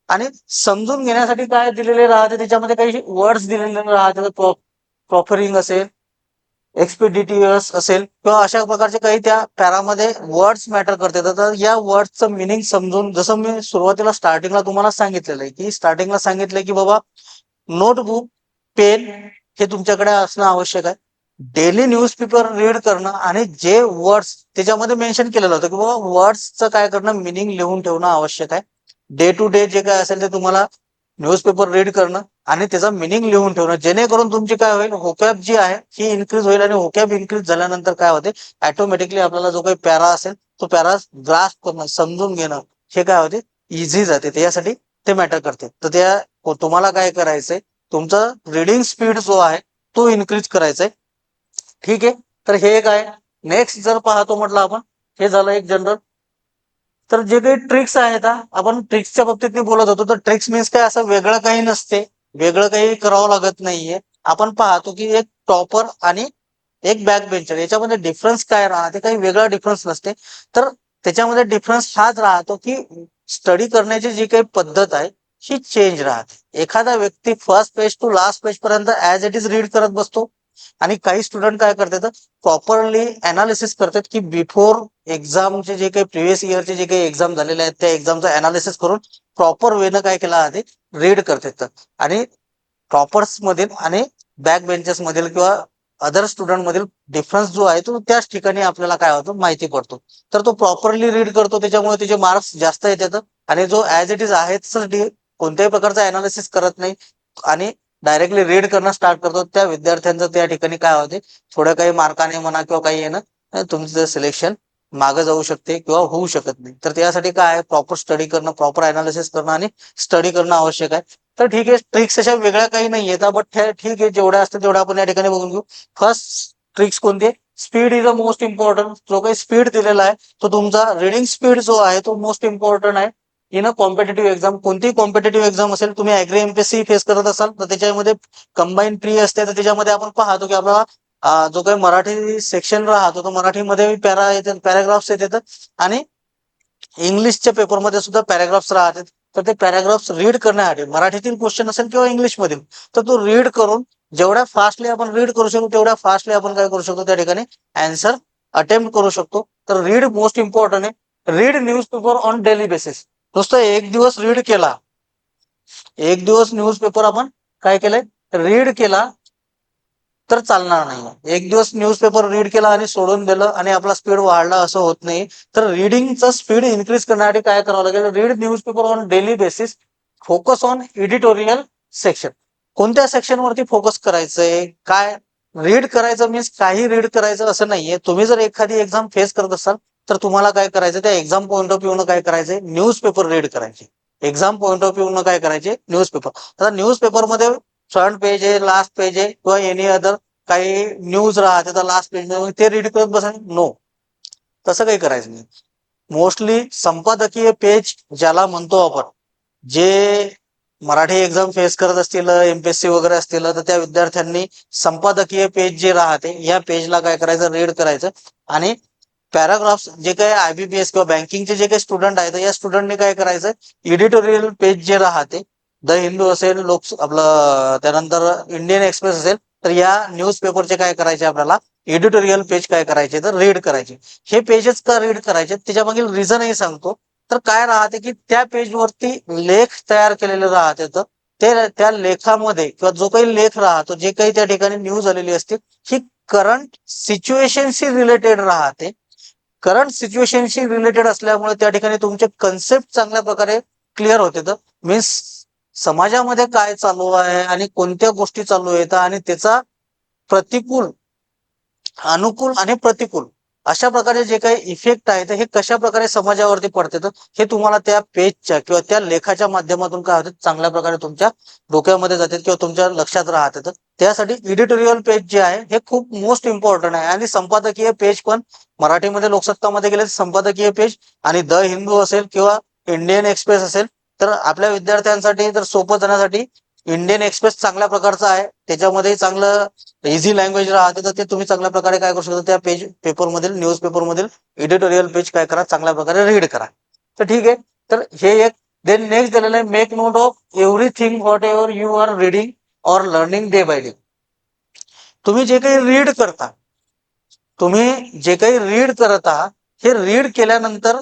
आणि समजून घेण्यासाठी काय दिलेले राहते, त्याच्यामध्ये काही वर्ड्स दिलेले राहते, प्रॉफरिंग असेल, एक्सपेडिटिव्हस असेल, किंवा अशा प्रकारचे काही त्या पॅरामध्ये वर्ड्स मॅटर करते. तर या वर्ड्सचं मिनिंग समजून, जसं मी सुरुवातीला स्टार्टिंगला तुम्हाला सांगितलेलं आहे, की स्टार्टिंगला सांगितलंय की बाबा, नोटबुक, पेन, हे तुमच्याकडे असणं आवश्यक आहे. डेली न्यूजपेपर रीड करणं आणि जे वर्ड्स त्याच्यामध्ये मेन्शन केलेलं होतं की बाबा वर्ड्सचं काय करणं, मिनिंग लिहून ठेवणं आवश्यक आहे. डे टू डे जे काय असेल ते तुम्हाला न्यूजपेपर रीड करणं आणि त्याचा मिनिंग लिहून ठेवणं, जेणेकरून तुमची काय होईल, होकॅब जी आहे ही इन्क्रीज होईल आणि होकॅब इन्क्रीज झाल्यानंतर काय होते, ऑटोमॅटिकली आपल्याला जो काही पॅरा असेल तो पॅरा ग्रास्प करणं, समजून घेणं हे काय होते, इझी जाते. त्यासाठी ते मॅटर करते. तर त्या तुम्हाला काय करायचंय, तुमचा रिडिंग स्पीड जो आहे तो इन्क्रीज करायचा आहे. ठीक आहे. तर हे एक आहे. नेक्स्ट जर पाहतो म्हटलं आपण, हे झालं एक जनरल. तर जे काही ट्रिक्स आहेत आपण ट्रिक्सच्या बाबतीत बोलत होतो, तर ट्रिक्स मीन्स काय, असं वेगळं काही नसते, वेगळं काही करावं लागत नाहीये. आपण पाहतो की एक टॉपर आणि एक बॅक बेंचर याच्यामध्ये डिफरन्स काय राहते, काही वेगळा डिफरन्स नसते. तर त्याच्यामध्ये डिफरन्स हाच राहतो की स्टडी करण्याची जी काही पद्धत आहे ही चेंज राहते. एखादा व्यक्ती first page to last page पर्यंत ऍज इट इज रीड करत बसतो आणि काही स्टुडंट काय करतात, प्रॉपरली अनालिसिस करतात की बिफोर एक्झामचे जे काही प्रिव्हियस इयरचे जे काही एक्झाम झालेले आहेत त्या एक्झामचं अनालिसिस करून प्रॉपर वेनं काय केलं आहे रीड करतात. आणि टॉपर्स मधील आणि बॅक बेंचर्स मधील किंवा अदर स्टुडंट मधील डिफरन्स जो आहे तो त्याच ठिकाणी आपल्याला काय होतो माहिती पडतो. तर तो प्रॉपरली रीड करतो, त्याच्यामुळे त्याचे मार्क्स जास्त येतात. आणि जो ऍज इट इज आहे कोणत्याही प्रकारचा अनालिसिस करत नाही आणि डायरेक्टली रीड करणं स्टार्ट करतो, त्या विद्यार्थ्यांचं त्या ठिकाणी काय होते, थोड्या काही मार्काने म्हणा किंवा काही येणं तुमचं सिलेक्शन मागे जाऊ शकते किंवा होऊ शकत नाही. तर त्यासाठी काय आहे, प्रॉपर स्टडी करणं, प्रॉपर अनालिसिस करणं आणि स्टडी करणं आवश्यक आहे. तर ठीक आहे, ट्रिक्स अशा वेगळ्या काही नाही येतात, बट ठीक आहे, जेवढ्या असतात तेवढ्या आपण या ठिकाणी बघून घेऊ. फर्स्ट ट्रिक्स कोणती आहे, speed is a most important. जो काही स्पीड दिलेला आहे तो तुमचा रिडिंग स्पीड जो आहे तो मोस्ट इम्पॉर्टंट आहे. इन अ कॉम्पिटेटिव्ह एक्झाम, कोणतीही कॉम्पिटेटिव्ह एक्झाम असेल, तुम्ही ऍग्री एमपीएससी फेस करत असाल तर त्याच्यामध्ये कंबाईन प्री असते, तर त्याच्यामध्ये आपण पाहतो की आपला जो काही मराठी सेक्शन राहतो तो मराठीमध्ये पॅरा येतात, पॅराग्राफ्स येतात आणि इंग्लिशच्या पेपरमध्ये सुद्धा पॅराग्राफ्स राहतात. तर ते पॅराग्राफ्स रीड करण्यासाठी, मराठीतील क्वेश्चन असेल किंवा इंग्लिश मधील, तर तो रीड करून जेवढ्या फास्टली आपण रीड करू शकतो तेवढ्या फास्टली आपण काय करू शकतो, त्या ठिकाणी आन्सर अटेम्प्ट करू शकतो. तर रीड मोस्ट इम्पॉर्टंट आहे. Read newspaper on daily basis. नुसतं एक दिवस रीड केला, एक दिवस न्यूजपेपर आपण काय केलंय, रीड केला तर चालणार नाही. एक दिवस न्यूजपेपर रीड केला आणि सोडून दिलं आणि आपला स्पीड वाढला असं होत नाही. तर रीडिंगचं स्पीड इन्क्रीज करण्यासाठी काय करावं लागेल, read newspaper on daily basis, focus on editorial section. कोणत्या सेक्शन वरती फोकस करायचंय, काय रीड करायचं मीन्स काही रीड करायचं असं नाहीये. तुम्ही जर एखादी एक्झाम फेस करत असाल तर तुम्हाला काय करायचं, त्या एक्झाम पॉईंट ऑफ व्ह्यू काय करायचंय, न्यूजपेपर रीड करायचे. एक्झाम पॉईंट ऑफ व्ह्यू काय करायचे, न्यूजपेपर. आता न्यूजपेपरमध्ये फ्रंट पेज आहे, लास्ट पेज आहे किंवा एनी अदर काही न्यूज राहते तर लास्ट पेज ते रीड करत बसा, नो, तसं काही करायचं नाही. मोस्टली संपादकीय पेज ज्याला म्हणतो आपण, जे मराठी एक्झाम फेस करत असतील, एमपीएससी वगैरे असतील, तर त्या विद्यार्थ्यांनी संपादकीय पेज जे राहते या पेजला काय करायचं, रीड करायचं. आणि पॅराग्राफ्स जे काही आयबीपीएस किंवा बँकिंगचे जे काही स्टुडंट आहेत या स्टुडंटने काय करायचं, एडिटोरियल पेज जे राहते, द हिंदू असेल, आपलं त्यानंतर इंडियन एक्सप्रेस असेल, तर या न्यूज पेपरचे काय करायचे, आपल्याला एडिटोरियल पेज काय करायचे तर रीड करायचे. हे पेजेस का रीड करायचे त्याच्या मागील रिझनही सांगतो. तर काय राहते की त्या पेजवरती लेख तयार केलेले राहते, तर ते त्या लेखामध्ये किंवा जो काही लेख राहतो, जे काही त्या ठिकाणी न्यूज आलेली असते ही करंट सिच्युएशनशी रिलेटेड राहते. करंट सिच्युएशनशी रिलेटेड असल्यामुळे त्या ठिकाणी तुमचे कन्सेप्ट चांगल्या प्रकारे क्लिअर होते. तर मीन्स समाजामध्ये काय चालू आहे आणि कोणत्या गोष्टी चालू आहेत आणि त्याचा प्रतिकूल, अनुकूल आणि प्रतिकूल अशा प्रकारे जे काही इफेक्ट आहे हे कशा प्रकारे समाजावरती पडते, तर हे तुम्हाला त्या पेजच्या किंवा त्या लेखाच्या माध्यमातून काय होते, चांगल्या प्रकारे तुमच्या डोक्यामध्ये जाते किंवा तुमच्या लक्षात राहते. तर त्यासाठी एडिटोरियल पेज जे आहे हे खूप मोस्ट इम्पॉर्टंट आहे. आणि संपादकीय पेज पण मराठीमध्ये लोकसत्तामध्ये गेले संपादकीय पेज, आणि द हिंदू असेल किंवा इंडियन एक्सप्रेस असेल, तर आपल्या विद्यार्थ्यांसाठी तर सोपं जाण्यासाठी इंडियन एक्सप्रेस चांगल्या प्रकारचा आहे. त्याच्यामध्ये चांगलं इझी लँग्वेज राहते, तर ते तुम्ही चांगल्या प्रकारे काय करू शकता, त्या पेज पेपर मधील, न्यूज पेपर मधील एडिटोरियल पेज काय करा, चांगल्या प्रकारे रीड करा. तर ठीक आहे. तर हे एक. देन नेक्स्ट दिलेलं आहे, make note of everything whatever you are reading or learning day by day. तुम्ही जे काही रीड करता, तुम्ही जे काही रीड करत आहात हे रीड केल्यानंतर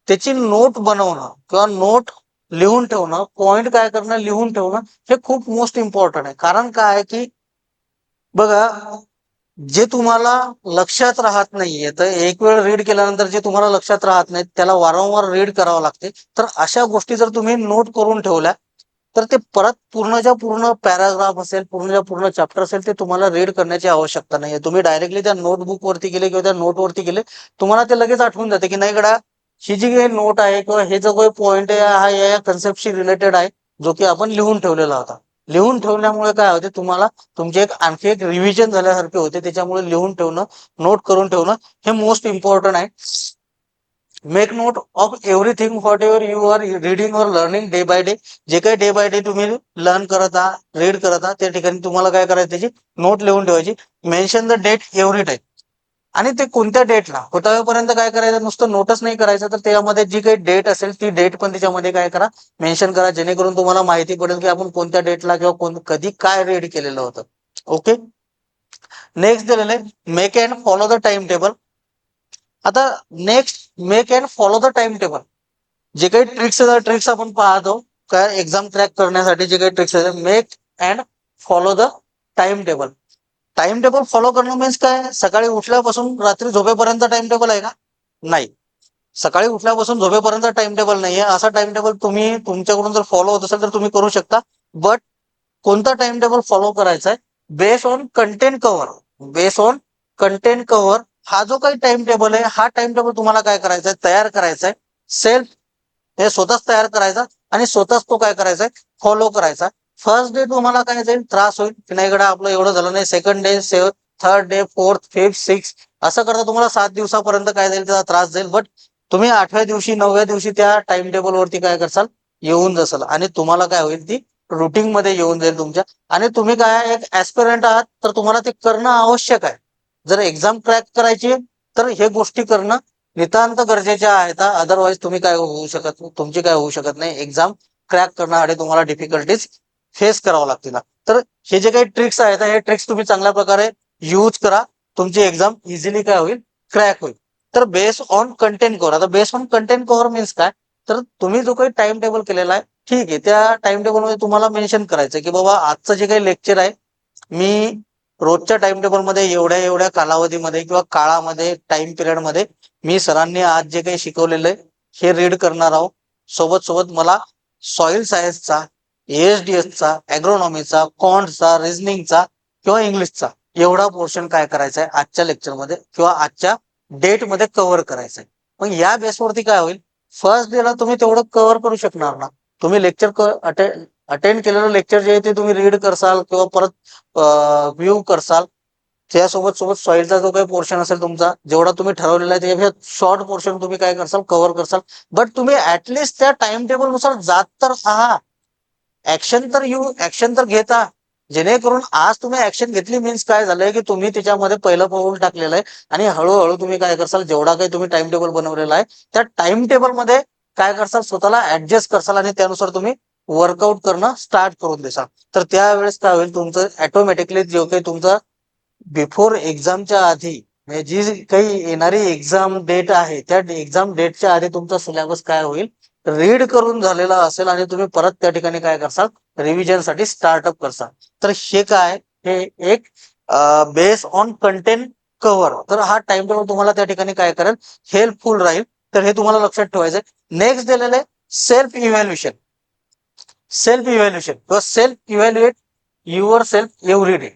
त्याची नोट बनवणं किंवा नोट लिहून ठेवणं, पॉइंट काय करणं लिहून ठेवणं, हे खूप मोस्ट इम्पॉर्टंट आहे. कारण काय आहे की बघा, जे तुम्हाला लक्षात राहत नाहीये, तर एक वेळ रीड केल्यानंतर जे तुम्हाला लक्षात राहत नाही त्याला वारंवार रीड करावं लागते. तर अशा गोष्टी जर तुम्ही नोट करून ठेवल्या तर ते परत पूर्णच्या पूर्ण पॅराग्राफ असेल, पूर्णच्या पूर्ण चॅप्टर असेल, ते तुम्हाला रीड करण्याची आवश्यकता नाहीये. तुम्ही डायरेक्टली त्या नोटबुक वरती गेले किंवा त्या नोट वरती गेले, तुम्हाला ते लगेच आठवून जाते की नाही गड्या, ही जी काही नोट आहे किंवा हे जो काही पॉइंट आहे हा या कन्सेप्टशी रिलेटेड आहे, जो की आपण लिहून ठेवलेला होता. लिहून ठेवल्यामुळे काय होते, तुम्हाला तुमचे आणखी एक रिव्हिजन झाल्यासारखे होते. त्याच्यामुळे लिहून ठेवणं, नोट करून ठेवणं हे मोस्ट इम्पॉर्टंट आहे. Make note of everything whatever you are reading or learning day by day. जे काही डे बाय डे तुम्ही लर्न करत आहात, रीड करत आहात, त्या ठिकाणी तुम्हाला काय करायचं, त्याची नोट लिहून ठेवायची. Mention the date every time. आणि ते कोणत्या डेटला होतावेपर्यंत काय करायचं, नुसतं नोटच नाही करायचं, तर त्यामध्ये जी काही डेट असेल ती डेट पण त्याच्यामध्ये काय करा, मेन्शन करा, जेणेकरून तुम्हाला माहिती पडेल की आपण कोणत्या डेटला किंवा कधी काय रीड केलेलं होतं. ओके. नेक्स्ट दिलेलं आहे make and follow the time table. आता next make and follow the time table. जे काही ट्रिक्स आपण पाहतो काय एक्झाम क्रॅक करण्यासाठी, जे काही ट्रिक्स आहेत, make and follow the time table. Time table follow करणं मीन्स काय, सकाळी उठल्यापासून रात्री झोपेपर्यंत टाइम टेबल आहे का? नाही. सकाळी उठल्यापासून झोपेपर्यंत टाइम टेबल नाहीये. असा टाइम टेबल तुम्ही तुमच्याकडून जर फॉलो होत असेल तर तुम्ही करू शकता. बट कोणता टाइम टेबल फॉलो करायचा आहे, based on content cover. Based on content cover हा जो काही टाइम टेबल आहे, हा टाइम टेबल तुम्हाला काय करायचा आहे, तयार करायचा आहे. सेल्फ हे स्वतःच तयार करायचा आणि स्वतःच तो काय करायचा आहे, फॉलो करायचा. फर्स्ट डे तुम्हाला काय जाईल, त्रास होईल की नाही गड्या आपलं एवढं झालं नाही. Second day, third day, fourth, fifth, six असं करता तुम्हाला 7 दिवसापर्यंत काय जाईल, त्याचा त्रास जाईल. बट तुम्ही 8व्या दिवशी, 9व्या दिवशी त्या टाइम टेबल वरती काय करसाल, येऊन जासाल आणि तुम्हाला काय होईल, ती रुटीन मध्ये येऊन जाईल तुमच्या. आणि तुम्ही काय एक ऍस्पिरंट आहात, तर तुम्हाला ते करणं आवश्यक आहे. जर एक्झाम क्रॅक करायची तर हे गोष्टी करणं नितांत गरजेच्या आहेत. अदरवाईज तुम्ही काय होऊ शकत, तुमची काय होऊ शकत नाही. एक्झाम क्रॅक करण्यासाठी तुम्हाला डिफिकल्टीज फेस करावं लागतील. तर हे जे काही ट्रिक्स आहेत, हे ट्रिक्स तुम्ही चांगल्या प्रकारे यूज करा. तुमची एक्झाम इझिली काय होईल, क्रॅक होईल. तर बेस्ड ऑन कंटेंट कव्हर. आता based on content cover means काय, तर तुम्ही जो काही टाइम टेबल केलेला आहे, ठीक आहे, त्या टाइम टेबल मध्ये तुम्हाला मेन्शन करायचं की बाबा आजचं जे काही लेक्चर आहे, मी रोजच्या टाइम टेबल मध्ये एवढ्या एवढ्या कालावधीमध्ये किंवा काळामध्ये, टाइम पिरियड मध्ये मी सरांनी आज जे काही शिकवलेलं आहे हे रीड करणार आहोत. सोबत सोबत मला सॉइल सायन्सचा, एएसडीएसचा, ॲग्रोनॉमीचा, क्वांटचा, रिझनिंगचा किंवा इंग्लिशचा एवढा पोर्शन काय करायचा आहे आजच्या लेक्चरमध्ये किंवा आजच्या डेटमध्ये कव्हर करायचा आहे. मग या बेसवरती काय होईल, फर्स्ट डेला तुम्ही तेवढं कव्हर करू शकणार ना. तुम्ही लेक्चर अटेंड केलेलं लेक्चर जे आहे ते तुम्ही रीड करसाल किंवा परत व्ह्यू करसाल. त्यासोबत सोबत सॉइलचा जो काही पोर्शन असेल तुमचा, जेवढा तुम्ही ठरवलेला आहे त्यापेक्षा शॉर्ट पोर्शन तुम्ही काय करसाल, कव्हर करसाल. बट तुम्ही ऍटलिस्ट त्या टाइम टेबल नुसार जात तर आहात. ऍक्शन तर घेता. जेणेकरून आज तुम्ही ऍक्शन घेतली मीन्स काय झालंय की तुम्ही त्याच्यामध्ये पहिलं पाऊल टाकलेलं आहे आणि हळूहळू तुम्ही काय करसाल, जेवढा काही तुम्ही टाइम टेबल बनवलेला आहे त्या टाइम टेबल मध्ये काय करसाल, स्वतःला ऍडजस्ट करसाल आणि त्यानुसार तुम्ही वर्कआउट करणं स्टार्ट करून देसाल. तर त्यावेळेस काय होईल, तुमचं ऑटोमॅटिकली जो काही तुमचं बिफोर एक्झामच्या आधी म्हणजे जी काही येणारी एक्झाम डेट आहे, त्या एक्झाम डेटच्या आधी तुमचा सिलेबस काय होईल, रीड करून झालेला असेल आणि तुम्ही परत त्या ठिकाणी काय करसाल, रिव्हिजन साठी स्टार्टअप करसाल. तर हे काय, हे एक बेस ऑन कंटेंट कव्हर. तर हा टाइम टेबल तुम्हाला त्या ठिकाणी काय करेल, हेल्पफुल राहील. तर हे तुम्हाला लक्षात ठेवायचं. नेक्स्ट दिलेलं आहे सेल्फ इव्हॅल्युएशन. सेल्फ इव्हॅल्युएशन किंवा self evaluate your self every day.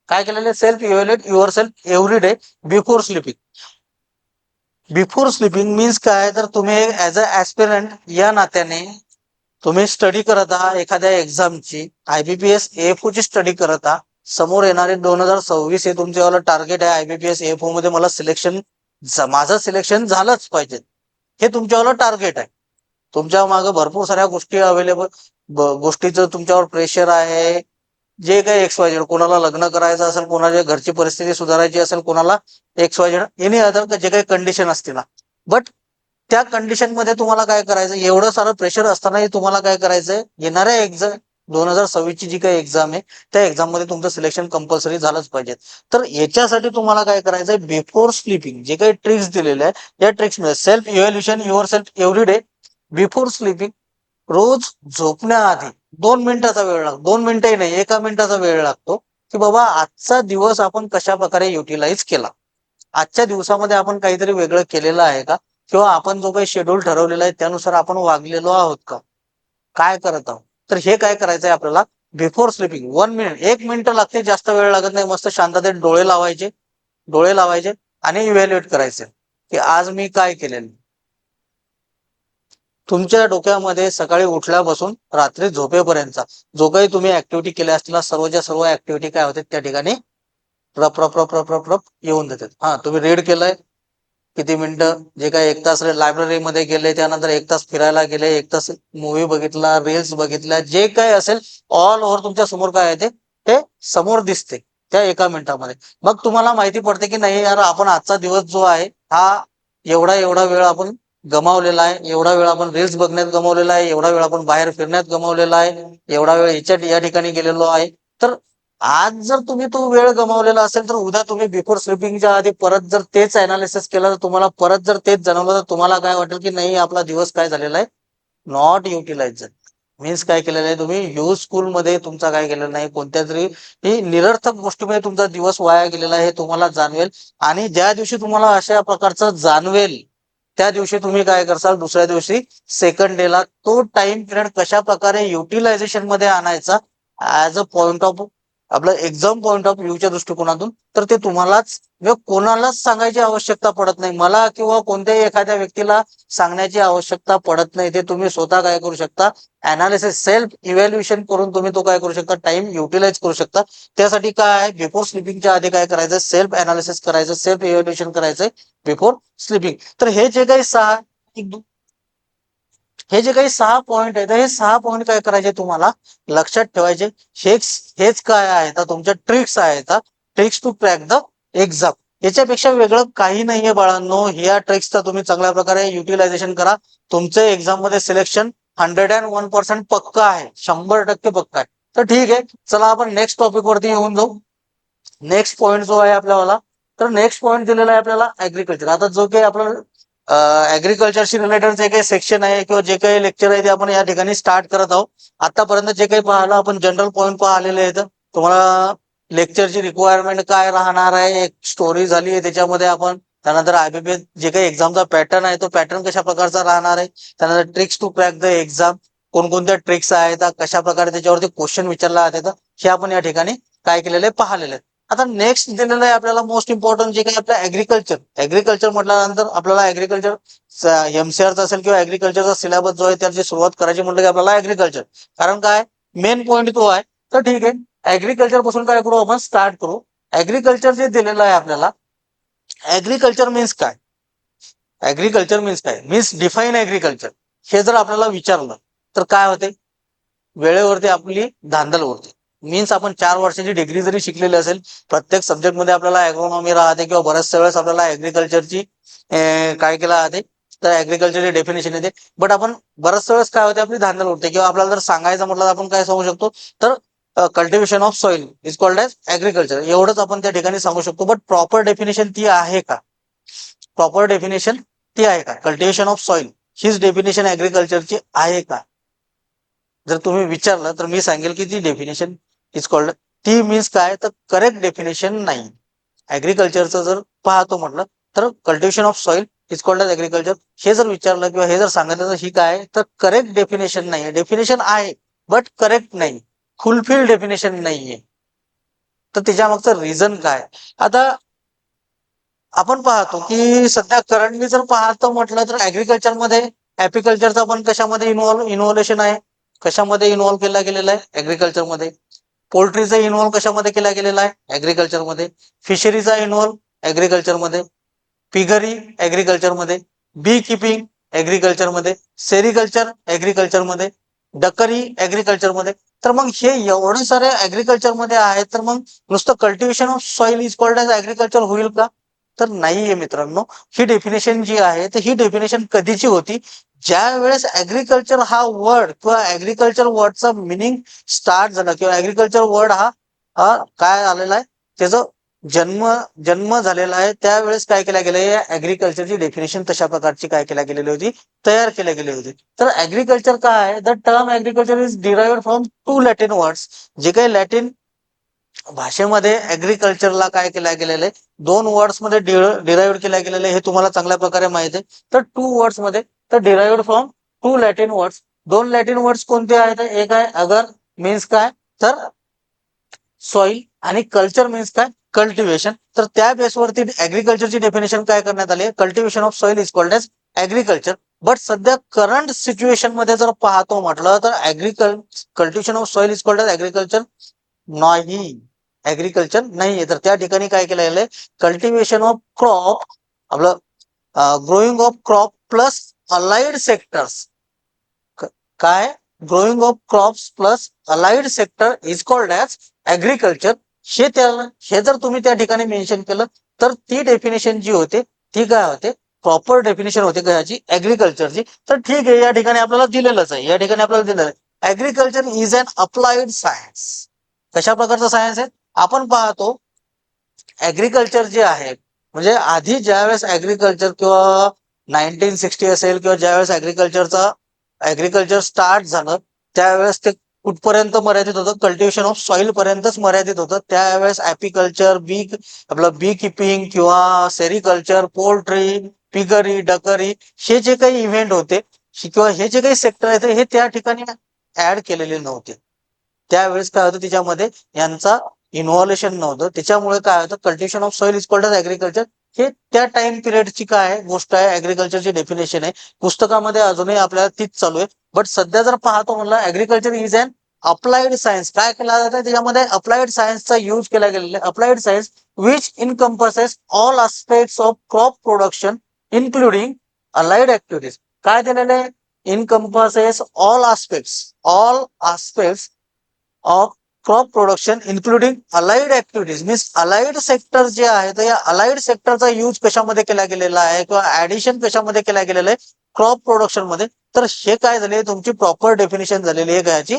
काय केलेलं आहे, self evaluate your self every day before sleeping. Before sleeping means काय, तर तुम्ही ऍज अ ऍस्पिरंट या नात्याने तुम्ही स्टडी करत आहात एखाद्या एक्झामची, आयबीपीएस एएफओ ची स्टडी करत आहात. समोर येणारे 2026 हे तुमच्यावाला टार्गेट आहे. आयबीपीएस एएफओ मध्ये मला सिलेक्शन, माझं सिलेक्शन झालंच पाहिजे, हे तुमच्यावाला टार्गेट आहे. तुमच्या मागे भरपूर साऱ्या गोष्टी अवेलेबल, गोष्टीचं तुमच्यावर प्रेशर आहे. जे काही XYZ, कोणाला लग्न करायचं असेल, कोणाच्या घरची परिस्थिती सुधारायची असेल, कोणाला XYZ एनी अदर जे काही कंडिशन असतील. बट त्या कंडिशन मध्ये तुम्हाला काय करायचं, एवढं सारं प्रेशर असतानाही तुम्हाला काय करायचंय, येणाऱ्या एक्झाम 2026 ची जी काही एक्झाम आहे त्या एक्झाम मध्ये तुमचं सिलेक्शन कंपल्सरी झालंच पाहिजे. तर याच्यासाठी तुम्हाला काय करायचंय, बिफोर स्लीपिंग जे काही ट्रिक्स दिलेले आहे या ट्रिक्स मध्ये self evaluation yourself every day before sleeping. रोज झोपण्याआधी 2 मिनिटाचा वेळ लागतो, 2 मिनिटही नाही, 1 मिनिटाचा वेळ लागतो. की बाबा आजचा दिवस आपण कशा प्रकारे युटिलाइज केला, आजच्या दिवसामध्ये आपण काहीतरी वेगळं केलेलं आहे का, किंवा आपण जो काही शेड्यूल ठरवलेला आहे त्यानुसार आपण वागलेलो आहोत का, काय करत आहोत. तर हे काय करायचंय आपल्याला, बिफोर स्लीपिंग 1 मिनिट, 1 मिनिट लागते, जास्त वेळ लागत नाही, मस्त शांततेत डोळे लावायचे आणि इव्हॅल्युएट करायचे की आज मी काय केलेलं. तुमच्या डोक्यामध्ये सकाळी उठल्यापासून रात्री झोपेपर्यंतचा जो काही तुम्ही ऍक्टिव्हिटी केल्या असतील, सर्वच्या सर्व ऍक्टिव्हिटी काय होते त्या ठिकाणी रप रप रप रप रप रप येऊन देतात. हा, तुम्ही रीड केलंय किती मिनिटं, जे काही 1 तास लायब्ररीमध्ये गेले, त्यानंतर 1 तास फिरायला गेले, 1 तास मूवी बघितला, रील्स बघितल्या, जे काही असेल ऑल ओव्हर तुमच्या समोर काय आहे ते समोर दिसते त्या 1 मिनिटामध्ये. मग तुम्हाला माहिती पडते की नाही यार, आपण आजचा दिवस जो आहे हा एवढा एवढा वेळ आपण गमावलेला आहे, एवढा वेळ आपण रील्स बघण्यात गमावलेला आहे, एवढा वेळ आपण बाहेर फिरण्यात गमावलेला आहे, एवढा वेळ या ठिकाणी गेलेलो आहे. तर आज जर तुम्ही तो वेळ गमावलेला असेल तर उद्या तुम्ही बिफोर स्लीपिंगच्या आधी परत जर तेच अनालिसिस केलं, तर तुम्हाला परत जर तेच जाणवलं, तर तुम्हाला काय वाटेल की नाही आपला दिवस काय झालेला आहे, नॉट युटिलाइज. मीन्स काय केलेलं आहे तुम्ही, युजफुल मध्ये तुमचा काय केलेलं नाही, कोणत्या तरी ही निरर्थक गोष्टीमध्ये तुमचा दिवस वाया गेलेला आहे हे तुम्हाला जाणवेल. आणि ज्या दिवशी तुम्हाला अशा प्रकारचं जाणवेल त्या दिवशी तुम्ही काय करसाल, दुसऱ्या दिवशी सेकंड डेला तो टाइम पिरियड कशा प्रकारे युटिलायझेशन मध्ये आणायचा ऍज अ पॉइंट ऑफ आपलं एक्झाम पॉइंट ऑफ व्ह्यूच्या दृष्टिकोनातून, तर ते तुम्हालाच किंवा कोणालाच सांगायची आवश्यकता पडत नाही, मला किंवा कोणत्याही एखाद्या व्यक्तीला सांगण्याची आवश्यकता पडत नाही. ते तुम्ही स्वतः काय करू शकता, अनालिसिस सेल्फ इव्हॅल्युएशन करून तुम्ही तो काय करू शकता, टाइम युटिलाइज करू शकता. त्यासाठी काय, बिफोर स्लीपिंगच्या आधी काय करायचं, सेल्फ अनालिसिस करायचं, सेल्फ इव्हॅल्युएशन करायचं बिफोर स्लीपिंग. तर हे जे काही 6 पॉईंट आहेत, हे 6 पॉईंट काय करायचे तुम्हाला लक्षात ठेवायचे. हेच हेच काय आहे, तर तुमच्या ट्रिक्स आहेत, tricks to crack the exam. याच्यापेक्षा वेगळं काही नाहीये बाळांनो. ह्या ट्रिक्सचा तुम्ही चांगल्या प्रकारे युटिलायझेशन करा. तुमचं एक्झाम मध्ये सिलेक्शन 101% पक्का आहे, 100% पक्का आहे. तर ठीक आहे, चला आपण नेक्स्ट टॉपिक वरती येऊन जाऊ. नेक्स्ट पॉईंट जो आहे आपल्याला, तर नेक्स्ट पॉईंट दिलेला आहे आपल्याला ऍग्रिकल्चर. आता जो काही आपलं ऍग्रिकल्चरशी रिलेटेड जे काही सेक्शन आहे किंवा जे काही लेक्चर आहे ते आपण या ठिकाणी स्टार्ट करत आहोत. आतापर्यंत जे काही पाहिलं आपण जनरल पॉईंट पाहिलेले आहेत. तुम्हाला लेक्चरची रिक्वायरमेंट काय राहणार आहे, एक स्टोरी झाली आहे त्याच्यामध्ये आपण, त्यानंतर आयबीपीएस जे काही एक्झामचा पॅटर्न आहे तो पॅटर्न कशा प्रकारचा राहणार आहे, त्यानंतर tricks to crack the exam, कोणकोणत्या ट्रिक्स आहेत, कशा प्रकारे त्याच्यावरती क्वेश्चन विचारला जातात, हे आपण या ठिकाणी काय केलेलं आहे पाहिलेलं आहे. आता नेक्स्ट दिलेलं आहे आपल्याला मोस्ट इम्पॉर्टंट जे काही आपलं ऍग्रिकल्चर म्हटल्यानंतर आपल्याला ऍग्रिकल्चर एमसीआरचा असेल किंवा ऍग्रिकल्चरचा सिलेबस जो आहे त्याची सुरुवात करायची म्हटलं की आपल्याला ऍग्रिकल्चर, कारण काय मेन पॉईंट तो आहे. तर ठीक आहे, ऍग्रिकल्चर पासून काय करू आपण स्टार्ट करू. ऍग्रिकल्चर जे दिलेलं आहे आपल्याला, ऍग्रिकल्चर मीन्स काय, ऍग्रिकल्चर मीन्स काय, मीन्स डिफाईन ऍग्रिकल्चर. हे जर आपल्याला विचारलं तर काय होते, वेळेवरती आपली धांदल होते. मीन्स आपण 4 वर्षाची डिग्री जरी शिकलेली असेल, प्रत्येक सब्जेक्टमध्ये आपल्याला अॅग्रोनॉमी राहते किंवा बऱ्याचशा वेळेस आपल्याला ऍग्रिकल्चरची काय केलं राहते, तर ऍग्रिकल्चरची डेफिनेशन येते. बट आपण बऱ्याचशा वेळेस काय होते, आपली धांदल उडते. किंवा आपल्याला जर सांगायचं म्हटलं तर आपण काय सांगू शकतो, तर cultivation of soil is called as agriculture, एवढंच आपण त्या ठिकाणी सांगू शकतो. बट प्रॉपर डेफिनेशन ती आहे का, प्रॉपर डेफिनेशन ती आहे का, कल्टिव्हेशन ऑफ सॉइल हीच डेफिनेशन ऍग्रिकल्चरची आहे का, जर तुम्ही विचारलं तर मी सांगेल की ती डेफिनेशन इज कॉल्ड, ती मीन्स काय, तर करेक्ट डेफिनेशन नाही. ऍग्रिकल्चरचं जर पाहतो म्हटलं तर cultivation of soil is called as agriculture, हे जर विचारलं किंवा हे जर सांगितलं तर ही काय, तर करेक्ट डेफिनेशन नाही. डेफिनेशन आहे बट करेक्ट नाही, फुलफिल डेफिनेशन नाहीये. तर त्याच्या मागचं रिझन काय. आता आपण पाहतो की सध्या करंटली जर पाहतो म्हटलं तर ऍग्रिकल्चरमध्ये ऍपिकल्चरचा पण कशामध्ये इन्व्हॉल्युशन आहे, कशामध्ये इन्व्हॉल्व केला गेलेला आहे ऍग्रिकल्चरमध्ये. पोल्ट्रीचा इन्व्हॉल्व कशामध्ये केला गेलेला आहे ऍग्रिकल्चरमध्ये. फिशरीचा इन्व्हॉल्व ऍग्रिकल्चरमध्ये. पिगरी ऍग्रिकल्चरमध्ये. बी किपिंग ऍग्रिकल्चरमध्ये. सेरिकल्चर ऍग्रिकल्चरमध्ये. डकरी ऍग्रिकल्चरमध्ये. तर मग हे एवढे सारे ऍग्रिकल्चरमध्ये आहेत, तर मग नुसतं cultivation of soil is called as agriculture होईल का, तर नाहीये मित्रांनो. ही डेफिनेशन जी आहे तर ही डेफिनेशन कधीची होती, ज्या वेळेस ऍग्रिकल्चर हा वर्ड किंवा ऍग्रिकल्चर वर्डचा मिनिंग स्टार्ट झाला किंवा ऍग्रिकल्चर वर्ड हा काय आलेला आहे, त्याचं जन्म जन्म झालेला आहे, त्यावेळेस काय केल्या गेलं, या ऍग्रिकल्चरची डेफिनेशन तशा प्रकारची काय केल्या गेलेली होती, तयार केल्या गेली होती. तर ऍग्रिकल्चर काय आहे, the term agriculture is derived from 2 Latin words. जे काही लॅटिन भाषेमध्ये ऍग्रिकल्चरला काय केलं गेलेलं आहे, 2 वर्ड्स मध्ये डिराइव्ह केल्या गेलेलं आहे, हे तुम्हाला चांगल्या प्रकारे माहिती आहे. तर 2 वर्ड्स मध्ये, तर derived from 2 Latin words. 2 Latin words कोणते आहेत? एक आहे अगर, मीन्स काय तर सॉइल, आणि कल्चर मीन्स काय कल्टिव्हेशन. तर त्या बेसवरती ऍग्रिकल्चरची डेफिनेशन काय करण्यात आली, cultivation of soil is called as agriculture. But सध्या करंट सिच्युएशन मध्ये जर पाहतो म्हटलं तर cultivation of soil is called as agriculture नाही, ऍग्रिकल्चर नाहीये. तर त्या ठिकाणी काय केलं गेलंय, कल्टिव्हेशन ऑफ क्रॉप, आपलं growing of crop plus allied sectors. काय, growing of crops plus allied sector is called as agriculture. हे जर तुम्ही त्या ठिकाणी मेन्शन केलं तर ती डेफिनेशन जी होते ती काय होते, प्रॉपर डेफिनेशन होते कशाची, ऍग्रिकल्चरची. तर ठीक आहे, या ठिकाणी आपल्याला दिलेलंच आहे, या ठिकाणी आपल्याला दिलेलं आहे agriculture is an applied science. कशा प्रकारचं सायन्स आहे, आपण पाहतो ऍग्रिकल्चर जे आहे, म्हणजे आधी ज्यावेळेस ऍग्रिकल्चर किंवा 1960 असेल किंवा ज्यावेळेस ऍग्रिकल्चर स्टार्ट झालं, त्यावेळेस ते कुठपर्यंत मर्यादित होतं, कल्टिव्हेशन ऑफ सॉइल पर्यंतच मर्यादित होतं. त्यावेळेस ऍपिकल्चर, बी किपिंग किंवा सेरिकल्चर, पोल्ट्री, पिगरी, डकरी, हे जे काही इव्हेंट होते किंवा हे जे काही सेक्टर आहेत हे त्या ठिकाणी ऍड केलेले नव्हते. त्यावेळेस काय होतं, त्याच्यामध्ये यांचा इन्व्हॉल्युशन नव्हतं. त्याच्यामुळे काय होतं, cultivation of soil is called as agriculture. हे त्या टाइम पिरियडची काय गोष्ट आहे, ऍग्रिकल्चरची डेफिनेशन आहे. पुस्तकामध्ये अजूनही आपल्याला तीच चालू आहे. बट सध्या जर पाहतो म्हणलं, agriculture is an applied science. काय केला जातं, त्याच्यामध्ये अप्लाइड सायन्सचा यूज केला गेलेला आहे. Applied science which encompasses all aspects of crop production including allied activities. काय दिलेलं आहे, encompasses all aspects of crop production including allied activities. Means allied sector जे आहे, तर या अलाइड सेक्टरचा यूज कशामध्ये केला गेलेला आहे किंवा ऍडिशन कशामध्ये केला गेलेला आहे, क्रॉप प्रोडक्शन मध्ये. तर हे काय झाले, तुमची प्रॉपर डेफिनेशन झालेली आहे याची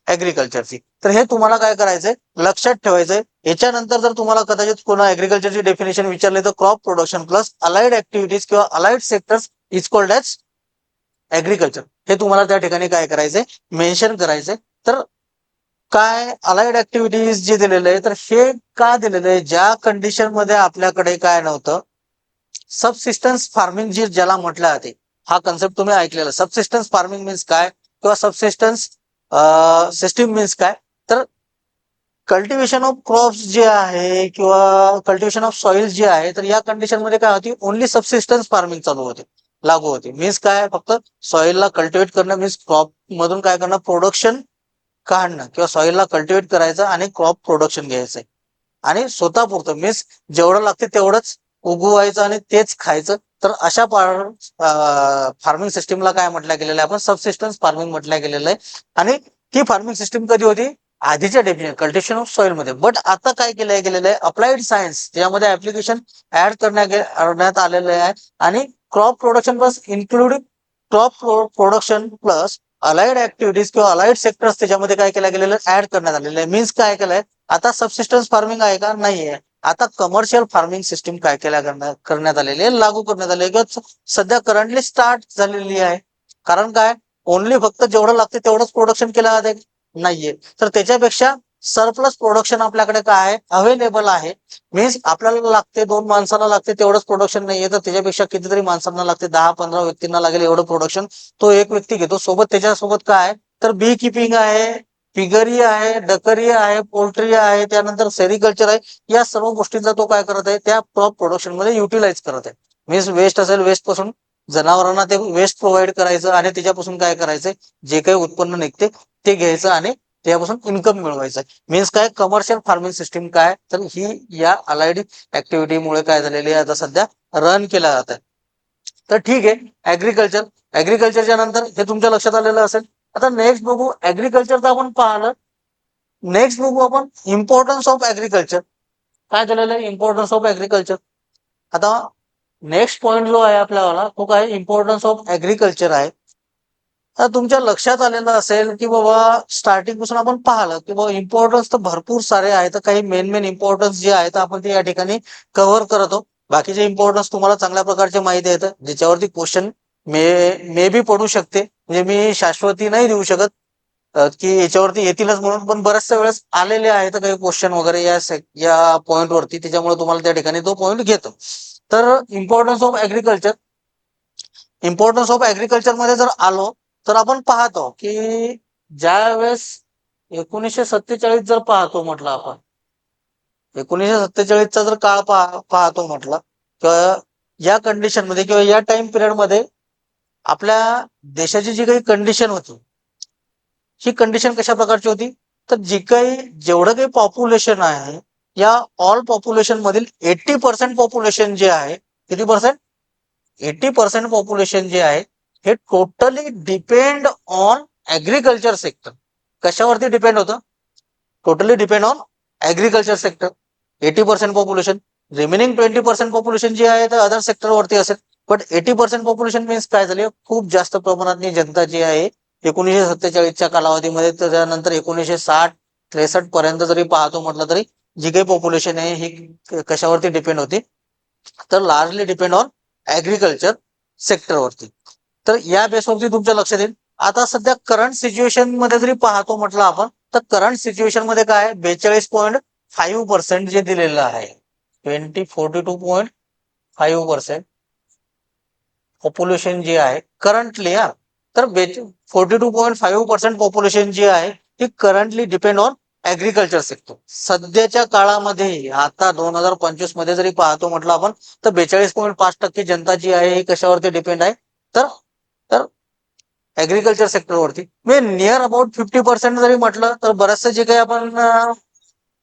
ऍग्रिकल्चरची. तर हे तुम्हाला काय करायचंय, लक्षात ठेवायचंय. याच्यानंतर जर तुम्हाला कदाचित कोणा ऍग्रिकल्चरची डेफिनेशन विचारले तर crop production plus allied activities किंवा allied sectors is called as agriculture. हे तुम्हाला त्या ठिकाणी काय करायचंय, मेन्शन करायचंय. तर काय अलाइड ऍक्टिव्हिटीज जे दिलेलं आहे, तर हे का दिलेलं आहे, ज्या कंडिशन मध्ये आपल्याकडे काय नव्हतं, सबसिस्टन्स फार्मिंग जे ज्याला म्हटलं जाते, हा कन्सेप्ट तुम्ही ऐकलेला. सबसिस्टन्स फार्मिंग मीन्स काय किंवा सबसिस्टन्स सिस्टीम मीन्स काय, तर कल्टिव्हेशन ऑफ क्रॉप्स जे आहे किंवा कल्टिव्हेशन ऑफ सॉइल जे आहे, तर या कंडिशन मध्ये काय होती, ओनली सबसिस्टन्स फार्मिंग लागू होते. मीन्स काय, फक्त सॉइलला कल्टिव्हेट करणं, मीन्स क्रॉप मधून काय करणं, प्रोडक्शन काढणं किंवा सॉइलला कल्टिव्हेट करायचं आणि क्रॉप प्रोडक्शन घ्यायचंय आणि स्वतः पुरतं, मीन्स जेवढं लागते तेवढंच उगवायचं आणि तेच खायचं. तर अशा फार्मिंग सिस्टीमला काय म्हटलं गेलेलं आहे, आपण सबसिस्टन्स फार्मिंग म्हटलं गेलेलं आहे. आणि ती फार्मिंग सिस्टीम कधी होती, आधीच्या डेफिनेशन कल्टिव्हेशन ऑफ सॉइल मध्ये. बट आता काय केलं गेलेलं आहे, अप्लाइड सायन्स, ज्यामध्ये ऍप्लिकेशन ऍड करण्यात आलेलं आहे. आणि crop production plus including crop production plus allied activities किंवा अलाइड सेक्टर्स त्याच्यामध्ये काय केलं गेलेलं, ऍड करण्यात आलेलं आहे. मीन्स काय केलंय, आता सबसिस्टन्स फार्मिंग आहे का, नाहीये. आता कमर्शियल फार्मिंग सिस्टीम काय करण्यात आलेली आहे, लागू करण्यात आलेली आहे किंवा सध्या करंटली स्टार्ट झालेली आहे. कारण काय, ओनली फक्त जेवढं लागते तेवढंच प्रोडक्शन केलं जाते नाहीये, तर त्याच्यापेक्षा सरप्लस प्रोडक्शन आपल्याकडे काय आहे, अवेलेबल आहे. मीन्स आपल्याला लागते 2 माणसाला लागते तेवढंच प्रोडक्शन नाहीये, तर त्याच्यापेक्षा कितीतरी माणसांना लागते, 10-15 व्यक्तींना लागेल एवढं प्रोडक्शन तो एक व्यक्ती घेतो. सोबत त्याच्यासोबत काय आहे, तर बी किपिंग आहे, पिगरी आहे, डकरी आहे, पोल्ट्री आहे, त्यानंतर सेरिकल्चर आहे. या सर्व गोष्टींचा तो काय करत आहे, त्या क्रॉप प्रोडक्शन मध्ये युटिलाइज करत आहे. मीन्स वेस्ट असेल, वेस्ट पासून जनावरांना ते वेस्ट प्रोव्हाइड करायचं आणि त्याच्यापासून काय करायचं, जे काही उत्पन्न निघते ते घ्यायचं आणि त्यापासून इन्कम मिळवायचं. मीन्स काय, कमर्शियल फार्मिंग सिस्टीम काय, तर ही या अलाइड ऍक्टिव्हिटीमुळे काय झालेली आहे, आता सध्या रन केल्या जात आहे. तर ठीक आहे, ऍग्रिकल्चरच्या नंतर हे तुमच्या लक्षात आलेलं असेल. आता नेक्स्ट बघू, ऍग्रिकल्चरचं आपण पाहिलं. नेक्स्ट बघू आपण इम्पॉर्टन्स ऑफ ऍग्रिकल्चर. काय झालेलं आहे, इम्पॉर्टन्स ऑफ ऍग्रिकल्चर. आता नेक्स्ट पॉइंट जो आहे आपल्याला, तो काय, इम्पॉर्टन्स ऑफ ऍग्रिकल्चर आहे. आता तुमच्या लक्षात आलेलं असेल की बाबा स्टार्टिंग पासून आपण पाहिलं की बाबा इम्पॉर्टन्स तर भरपूर सारे आहेत, काही मेन इम्पॉर्टन्स जे आहेत आपण ते या ठिकाणी कव्हर करतो. बाकीचे इम्पॉर्टन्स तुम्हाला चांगल्या प्रकारचे माहिती आहेत, ज्याच्यावरती क्वेश्चन मे बी पडू शकते, म्हणजे मी शाश्वती नाही देऊ शकत. की याच्यावरती येतीलच म्हणून, पण बऱ्याचशा वेळेस आलेले आहेत काही क्वेश्चन वगैरे या पॉइंट वरती, त्याच्यामुळे तुम्हाला त्या ठिकाणी तो पॉइंट घेतो. तर इम्पॉर्टन्स ऑफ ऍग्रिकल्चर मध्ये जर आलो तर आपण पाहतो की ज्या वेळेस 1947 जर पाहतो म्हटलं आपण, 1947चा जर काळ पाहतो म्हटलं, तर या कंडिशन मध्ये किंवा या टाइम पिरियड मध्ये आपल्या देशाची जी काही कंडिशन होती, ही कंडिशन कशा प्रकारची होती, तर जेवढं काही पॉप्युलेशन आहे, या ऑल पॉप्युलेशन मधील 80% पॉप्युलेशन जे आहे, किती पर्सेंट, 80% पॉप्युलेशन जे आहे हे totally depend on agriculture sector. कशावरती डिपेंड होतं, totally depend on agriculture sector. 80% population, remaining 20% population जे आहे तर अदर सेक्टरवरती असेल. बट 80% पॉप्युलेशन मीन्स काय झाले, खूप जास्त प्रमाणात जनता जी आहे 1947च्या कालावधीमध्ये, त्याच्यानंतर 1960-63 पर्यंत जरी पाहतो म्हटलं तरी जी काही पॉप्युलेशन आहे ही कशावरती डिपेंड होती, तर लार्जली डिपेंड ऑन ऍग्रिकल्चर सेक्टरवरती. तर या बेसवरती तुमच्या लक्षात येईल. आता सध्या करंट सिच्युएशन मध्ये जरी पाहतो म्हटलं आपण, तर करंट सिच्युएशन मध्ये काय 42.5% जे दिलेलं आहे, 42.5% पॉप्युलेशन जे आहे करंटली, तर 42.5% पॉप्युलेशन जे आहे ती currently depend on agriculture sector. सध्याच्या काळामध्ये आता 2025 मध्ये जरी पाहतो म्हटलं आपण, तर 42.5% जनता जी आहे ही कशावरती डिपेंड आहे, तर तर ऍग्रिकल्चर सेक्टरवरती. मी नियर अबाउट 50% जरी म्हटलं तर बरचसे जे काही आपण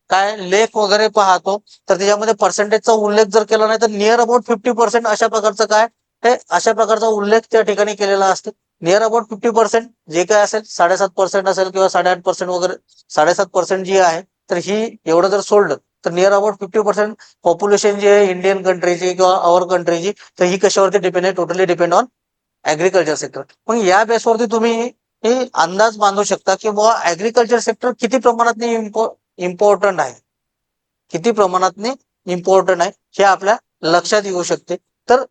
काय लेख वगैरे पाहतो, तर त्याच्यामध्ये पर्सेंटेजचा उल्लेख जर केला नाही तर नियर अबाउट 50% अशा प्रकारचं काय, हे अशा प्रकारचा उल्लेख त्या ठिकाणी केलेला असतो. नियर अबाउट 50% जे काय असेल, 7.5% असेल किंवा 8.5% वगैरे, 7.5% जी आहे, तर ही एवढं जर सोडलं तर नियर अबाउट 50% पॉप्युलेशन जी आहे इंडियन कंट्रीची किंवा अवर कंट्रीची, तर ही कशावरती डिपेंड आहे, totally depend on agriculture sector. मग या बेसवरती तुम्ही हे अंदाज बांधू शकता की बुवा ऍग्रिकल्चर सेक्टर किती प्रमाणात इम्पॉर्टंट आहे, किती प्रमाणात इम्पॉर्टंट आहे हे आपल्या लक्षात येऊ शकते. तर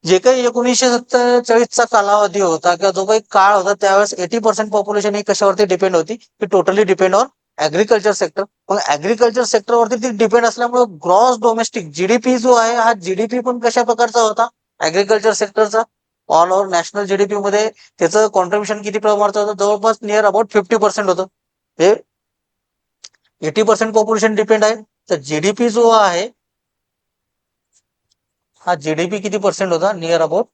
जे काही 1947चा कालावधी होता किंवा जो काही काळ होता, त्यावेळेस 80% पॉप्युलेशन ही कशावरती डिपेंड होती, की totally depend on agriculture sector. मग ऍग्रिकल्चर सेक्टरवरती ती डिपेंड असल्यामुळे ग्रॉस डोमेस्टिक जीडीपी जो आहे, हा जीडीपी पण कशा प्रकारचा होता, ऍग्रिकल्चर सेक्टरचा ऑल ओव्हर नॅशनल जीडीपी मध्ये त्याचं कॉन्ट्रीब्युशन किती प्रमाणात होतं, जवळपास नियर अबाउट 50% होतं. हे 80% पॉप्युलेशन डिपेंड आहे, तर जीडीपी जो आहे, हा जीडीपी किती पर्सेंट होता, नियर अबाउट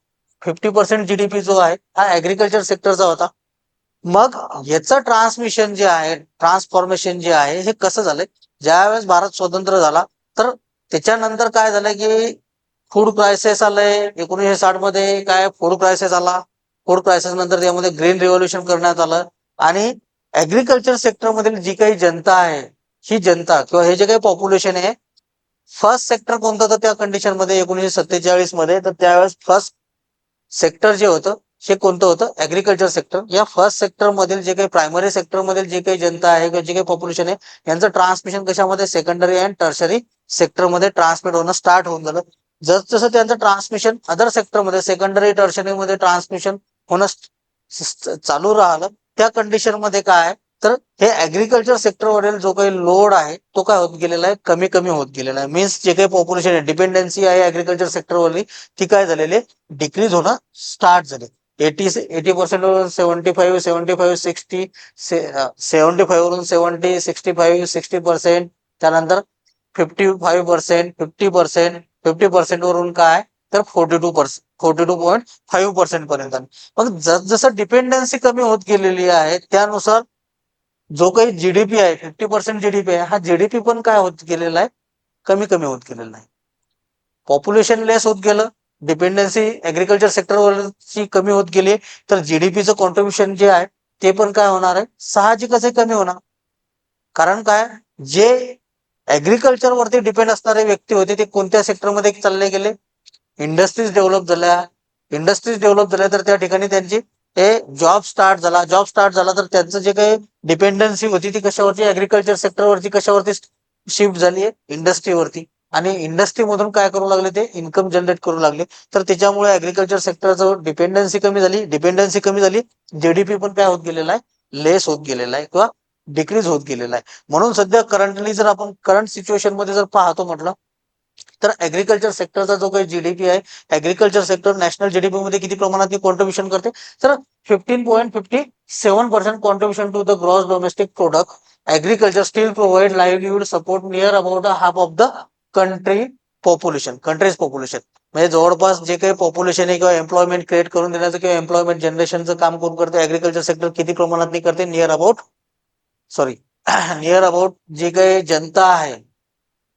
50% जीडीपी जो आहे हा ऍग्रिकल्चर सेक्टरचा होता. मग याचं ट्रान्समिशन जे आहे, ट्रान्सफॉर्मेशन जे आहे, हे कसं झालंय, ज्यावेळेस भारत स्वतंत्र झाला तर त्याच्यानंतर काय झालं की फूड क्रायसिस आलंय. 1960 मध्ये काय फूड क्रायसिस आला, फूड क्रायसिस नंतर त्यामध्ये ग्रीन रिव्होल्युशन करण्यात आलं, आणि ऍग्रिकल्चर सेक्टर मधील जी काही जनता आहे, ही जनता किंवा हे जे काही पॉप्युलेशन आहे, फर्स्ट सेक्टर कोणतं होतं त्या कंडिशन मध्ये 1947 मध्ये, तर त्यावेळेस फर्स्ट सेक्टर जे होतं हे कोणतं होतं, ऍग्रिकल्चर सेक्टर. या फर्स्ट सेक्टर मधील जे काही प्रायमरी सेक्टर मधील जे काही जनता आहे किंवा जे काही पॉप्युलेशन आहे, यांचं ट्रान्समिशन कशामध्ये, सेकंडरी अँड टर्शरी सेक्टरमध्ये ट्रान्समिट होणं स्टार्ट होऊन झालं. जसं त्यांचं ट्रान्समिशन अदर सेक्टरमध्ये, सेकंडरी टर्शरी मध्ये ट्रान्समिशन होणं चालू राहिलं, त्या कंडिशन मध्ये काय, तर हे ऍग्रिकल्चर सेक्टरवरील जो काही लोड आहे तो काय होत गेलेला आहे, कमी कमी होत गेलेला आहे. मीन्स जे काही पॉप्युलेशन आहे, डिपेंडन्सी आहे ऍग्रिकल्चर सेक्टरवरली, ती काय झालेली, डिक्रीज होणं स्टार्ट झाले. 80% वरून 75, 75, 60, 75 वरून 70, 65, 60%, त्यानंतर 55%, 50%, 50% वरून काय, तर 42%, 42.5% पर्यंत. मग जसं डिपेंडन्सी कमी होत गेलेली आहे, त्यानुसार जो काही जीडीपी आहे, 50% जीडीपी आहे, हा जीडीपी पण काय होत गेलेला आहे, कमी कमी होत गेलेला आहे. पॉप्युलेशन लेस होत गेलं, डिपेंडन्सी ऍग्रिकल्चर सेक्टरवरची कमी होत गेली, तर जीडीपीचं कॉन्ट्रीब्युशन जे आहे ते पण काय होणार आहे, साहजिकच आहे कमी होणार. कारण काय, जे ऍग्रिकल्चर वरती डिपेंड असणारे व्यक्ती होते ते कोणत्या सेक्टरमध्ये चालले गेले, इंडस्ट्रीज डेव्हलप झाल्या. इंडस्ट्रीज डेव्हलप झाल्या तर त्या ठिकाणी त्यांची ते जॉब स्टार्ट झाला, जॉब स्टार्ट झाला तर त्यांचं जे काही डिपेंडन्सी होती ती कशावरती, ऍग्रिकल्चर सेक्टरवरती, कशावरती शिफ्ट झाली आहे, इंडस्ट्रीवरती. आणि इंडस्ट्रीमधून काय करू लागले, ते इन्कम जनरेट करू लागले. तर त्याच्यामुळे ऍग्रिकल्चर सेक्टरचं डिपेंडन्सी कमी झाली, जीडीपी पण काय होत गेलेला आहे, लेस होत गेलेला आहे किंवा डिक्रीज होत गेलेला आहे. म्हणून सध्या करंटली जर आपण करंट सिच्युएशन मध्ये जर पाहतो म्हटलं तर ऍग्रिकल्चर सेक्टरचा जो काही जीडीपी आहे, ऍग्रिकल्चर सेक्टर नॅशनल जीडीपी मध्ये किती प्रमाणात कॉन्ट्रीब्युशन करते, तर 15.57% contribution to the gross domestic product. Agriculture still provide livelihood support near about half of the country's population. म्हणजे जवळपास जे काही पॉप्युलेशन आहे किंवा एम्प्लॉयमेंट क्रिएट करून देण्याचं किंवा एम्प्लॉयमेंट जनरेशनचं काम कोण करते, ऍग्रिकल्चर सेक्टर किती प्रमाणात करते, near about sorry near about जी काही जनता आहे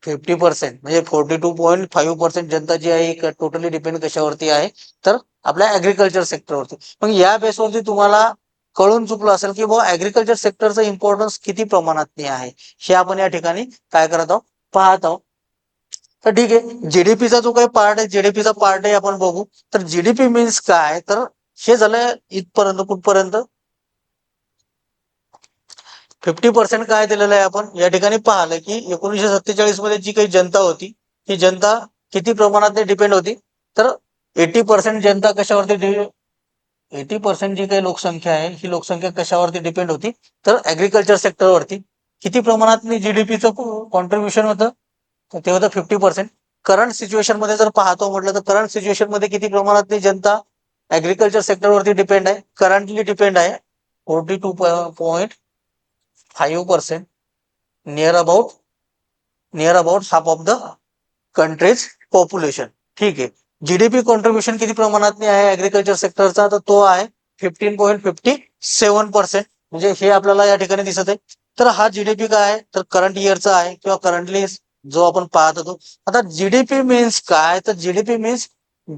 50% म्हणजे 42.5% जनता जी आहे टोटली डिपेंड कशावरती आहे, तर आपल्या ऍग्रिकल्चर सेक्टरवरती. मग या बेसवरती तुम्हाला कळून चुकलं असेल की बाबा ऍग्रिकल्चर सेक्टरचं इम्पॉर्टन्स किती प्रमाणात आहे, हे आपण या ठिकाणी काय करत आहोत, पाहत आहोत. तर ठीक आहे, जीडीपीचा जो काही पार्ट आहे, जीडीपीचा पार्ट आहे आपण बघू. तर जीडीपी मीन्स काय, तर हे झालं इथपर्यंत कुठपर्यंत 50% काय दिलेलं आहे आपण या ठिकाणी पाहिलं की 1947 मध्ये जी काही जनता होती, ही जनता किती प्रमाणात डिपेंड होती, तर 80% जनता कशावरती 80% जी काही लोकसंख्या आहे ही लोकसंख्या कशावरती डिपेंड होती, तर ऍग्रिकल्चर सेक्टरवरती. किती प्रमाणात जीडीपीचं कॉन्ट्रीब्युशन होतं, तर ते होतं 50%. करंट सिच्युएशन मध्ये जर पाहतो म्हटलं तर करंट सिच्युएशन मध्ये किती प्रमाणात जनता ऍग्रिकल्चर सेक्टरवरती डिपेंड आहे, करंटली डिपेंड आहे 42.5%, near about half of the country's population. ठीक आहे. जीडीपी कॉन्ट्रीब्युशन किती प्रमाणात आहे ऍग्रिकल्चर सेक्टरचा, तर तो आहे 15.57%. म्हणजे हे आपल्याला या ठिकाणी दिसत आहे. तर हा जीडीपी काय आहे, तर करंट इयरचा आहे किंवा करंटली जो आपण पाहत होतो. आता जीडीपी मीन्स काय, तर GDP means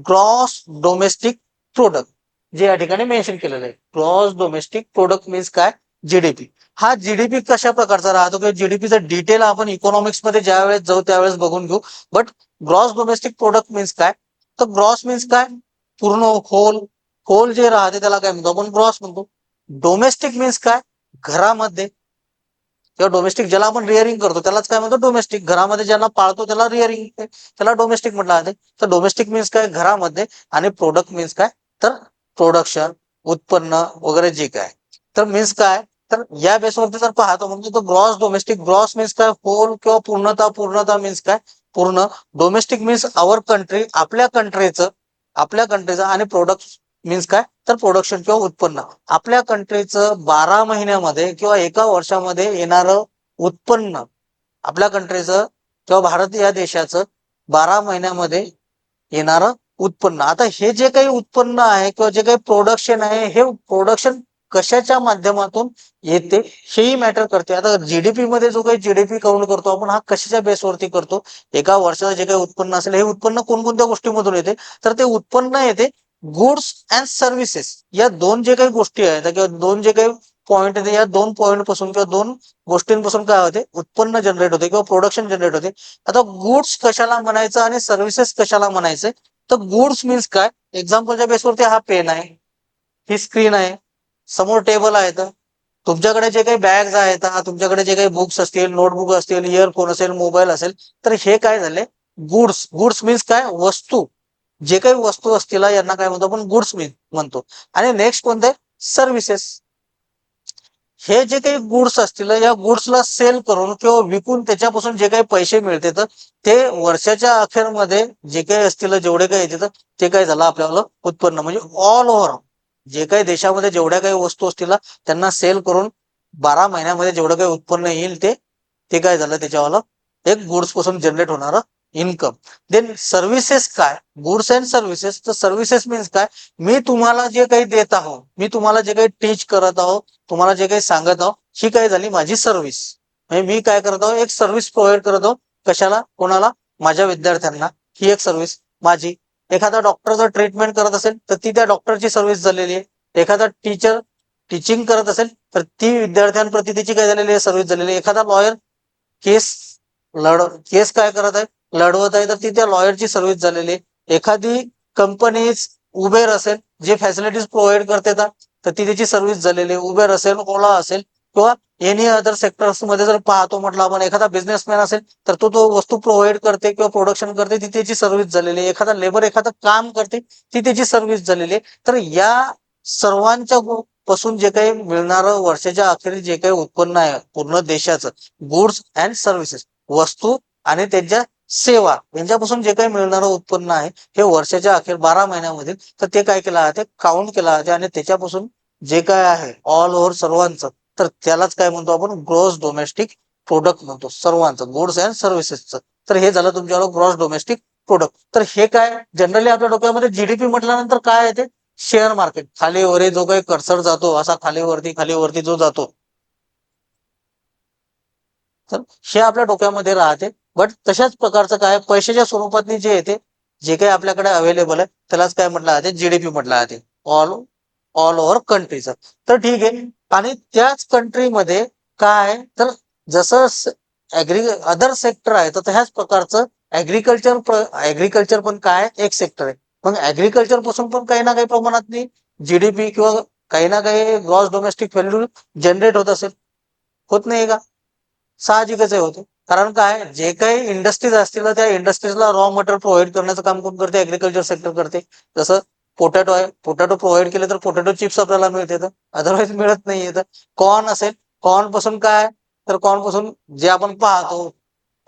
gross domestic product, जे या ठिकाणी मेन्शन केलेलं आहे. ग्रॉस डोमेस्टिक प्रोडक्ट मीन्स काय, जीडीपी. हा जीडीपी कशा प्रकारचा राहतो किंवा जीडीपीचं डिटेल आपण इकॉनॉमिक्स मध्ये ज्या वेळेस जाऊ त्यावेळेस बघून घेऊ. But gross domestic product means काय, तर ग्रॉस मीन्स काय, पूर्ण होल. होल जे राहते त्याला काय म्हणतो आपण, ग्रॉस म्हणतो. डोमेस्टिक मीन्स काय, घरामध्ये किंवा डोमेस्टिक ज्याला आपण रिअरिंग करतो त्यालाच काय म्हणतो, डोमेस्टिक. घरामध्ये ज्यांना पाळतो त्याला रिअरिंग, त्याला डोमेस्टिक म्हटलं जाते. तर डोमेस्टिक मीन्स काय, घरामध्ये. आणि प्रोडक्ट मीन्स काय, तर प्रोडक्शन, उत्पन्न वगैरे जे काय. तर मीन्स काय, तर या बेसवरती जर पाहतो म्हणजे तो ग्रॉस डोमेस्टिक, ग्रॉस मीन्स काय, होल किंवा पूर्णता. पूर्णता मीन्स काय, पूर्ण. डोमेस्टिक मीन्स आवर कंट्री, आपल्या कंट्रीचं आणि प्रोडक्ट मीन्स काय, तर प्रोडक्शन किंवा उत्पन्न. आपल्या कंट्रीचं 12 महिन्यामध्ये किंवा एका वर्षामध्ये येणारं उत्पन्न, आपल्या कंट्रीचं किंवा भारत या देशाचं 12 महिन्यामध्ये येणारं उत्पन्न. आता हे जे काही उत्पन्न आहे किंवा जे काही प्रोडक्शन आहे, हे प्रोडक्शन कशाच्या माध्यमातून येते हेही मॅटर करते. आता जीडीपी मध्ये जो काही जीडीपी काउंट करतो आपण, हा कशाच्या बेसवरती करतो, एका वर्षाचं जे काही उत्पन्न असेल हे उत्पन्न कोणकोणत्या गोष्टीमधून येते, तर ते उत्पन्न येते गुड्स अँड सर्व्हिसेस, या दोन जे काही गोष्टी आहेत किंवा दोन जे काही पॉईंट येते, या दोन पॉईंट पासून किंवा दोन गोष्टींपासून काय होते, उत्पन्न जनरेट होते किंवा प्रोडक्शन जनरेट होते. आता गुड्स कशाला म्हणायचं आणि सर्व्हिसेस कशाला म्हणायचं, तर गुड्स मीन्स काय, एक्झाम्पलच्या बेसवरती हा पेन आहे, ही स्क्रीन आहे, समोर टेबल आहे. तर तुमच्याकडे जे काही बॅग्स आहेत, तुमच्याकडे जे काही बुक्स असतील, नोटबुक असतील, इयरफोन असेल, मोबाईल असेल, तर हे काय झाले, गुड्स. गुड्स मीन्स काय, वस्तू. जे काही वस्तू असतील यांना काय म्हणतो आपण, गुड्स म्हणतो. आणि नेक्स्ट कोणते, सर्व्हिसेस. हे जे काही गुड्स असतील या गुड्सला सेल करून किंवा विकून त्याच्यापासून जे काही पैसे मिळते, तर ते वर्षाच्या अखेरमध्ये जे काही असतील, जेवढे काही येते, तर ते काय झालं आपल्याला उत्पन्न. म्हणजे ऑल ओव्हर जे काही देशामध्ये जेवढ्या काही वस्तू असतील त्यांना सेल करून 12 महिन्यामध्ये जेवढं काही उत्पन्न येईल ते ते काय झालं, त्याच्यावाला एक गुड्स पासून जनरेट होणारं इन्कम. देन सर्व्हिसेस काय, गुड्स अँड सर्व्हिसेस. तर सर्व्हिसेस मीन्स काय, मी तुम्हाला जे काही देत आहो, मी तुम्हाला जे काही टीच करत आहो, तुम्हाला जे काही सांगत आहो, ही काय झाली माझी सर्व्हिस. म्हणजे मी काय करत आहो, एक सर्व्हिस प्रोव्हाइड करत आहो. कशाला, कोणाला, माझ्या विद्यार्थ्यांना. ही एक सर्व्हिस माझी. एखादा डॉक्टर जर ट्रीटमेंट करत असेल तर ती त्या डॉक्टरची सर्व्हिस झालेली आहे. एखादा टीचर टीचिंग करत असेल तर ती विद्यार्थ्यांप्रती त्याची काय झालेली आहे, सर्व्हिस झालेली आहे. एखादा लॉयर केस केस काय करत आहे, लढवत आहे, तर ती त्या लॉयरची सर्व्हिस झालेली आहे. एखादी कंपनी उबेर असेल, जे फॅसिलिटीज प्रोव्हाइड करते तर ती त्याची सर्व्हिस झालेली आहे. उबेर असेल, ओला असेल किंवा एनी अदर सेक्टर्स मध्ये जर पाहतो म्हटलं आपण, एखादा बिझनेसमॅन असेल तर तो वस्तू प्रोव्हाइड करते किंवा प्रोडक्शन करते, ती त्याची सर्व्हिस झालेली आहे. एखादा लेबर एखादं काम करते, ती त्याची सर्व्हिस झालेली आहे. तर या सर्वांच्या पासून जे काही मिळणारं वर्षाच्या अखेरीस जे काही उत्पन्न आहे पूर्ण देशाचं, गुड्स अँड सर्व्हिसेस, वस्तू आणि त्यांच्या सेवा यांच्यापासून जे काही मिळणारं उत्पन्न आहे हे वर्षाच्या अखेर 12 महिन्यामध्ये, तर ते काय केलं आहे, काउंट केलं आहे आणि त्याच्यापासून जे काय आहे ऑल ओव्हर सर्वांचं, तर त्यालाच काय म्हणतो आपण, ग्रॉस डोमेस्टिक प्रोडक्ट म्हणतो, सर्वांचं गुड्स अँड सर्व्हिसेसचं. तर हे झालं तुमच्याकडे ग्रॉस डोमेस्टिक प्रोडक्ट. तर हे काय जनरली आपल्या डोक्यामध्ये जीडीपी म्हटल्यानंतर काय येते, शेअर मार्केट, खाली वरी जो काही कर्सर जातो असा खाली वरती जो जातो, तर हे आपल्या डोक्यामध्ये राहते. बट तशाच प्रकारचं काय पैशाच्या स्वरूपातली जे येते, जे काही आपल्याकडे अवेलेबल आहे त्यालाच काय म्हटलं जाते, जीडीपी म्हटलं जाते, ऑल ऑल ओव्हर कंट्रीचं. तर ठीक आहे. आणि त्याच कंट्रीमध्ये काय, तर जसं अदर सेक्टर आहे तर ह्याच प्रकारचं ऍग्रिकल्चर पण काय एक सेक्टर आहे. मग ऍग्रिकल्चर पासून पण काही ना काही प्रमाणात जीडीपी किंवा काही ना काही ग्रॉस डोमेस्टिक व्हॅल्यू जनरेट होत असेल, होत नाही का? साहजिकच आहे, होते. कारण काय, जे काही इंडस्ट्रीज असतील त्या इंडस्ट्रीजला रॉ मटेरियल प्रोव्हाइड करण्याचं काम कोण करते, ऍग्रिकल्चर सेक्टर करते. जसं पोटॅटो आहे, पोटॅटो प्रोव्हाइड केले तर पोटॅटो चिप्स आपल्याला मिळते, तर अदरवाईज मिळत नाहीये. तर कॉर्न असेल, कॉर्न पासून काय, तर कॉर्न पासून जे आपण पाहतो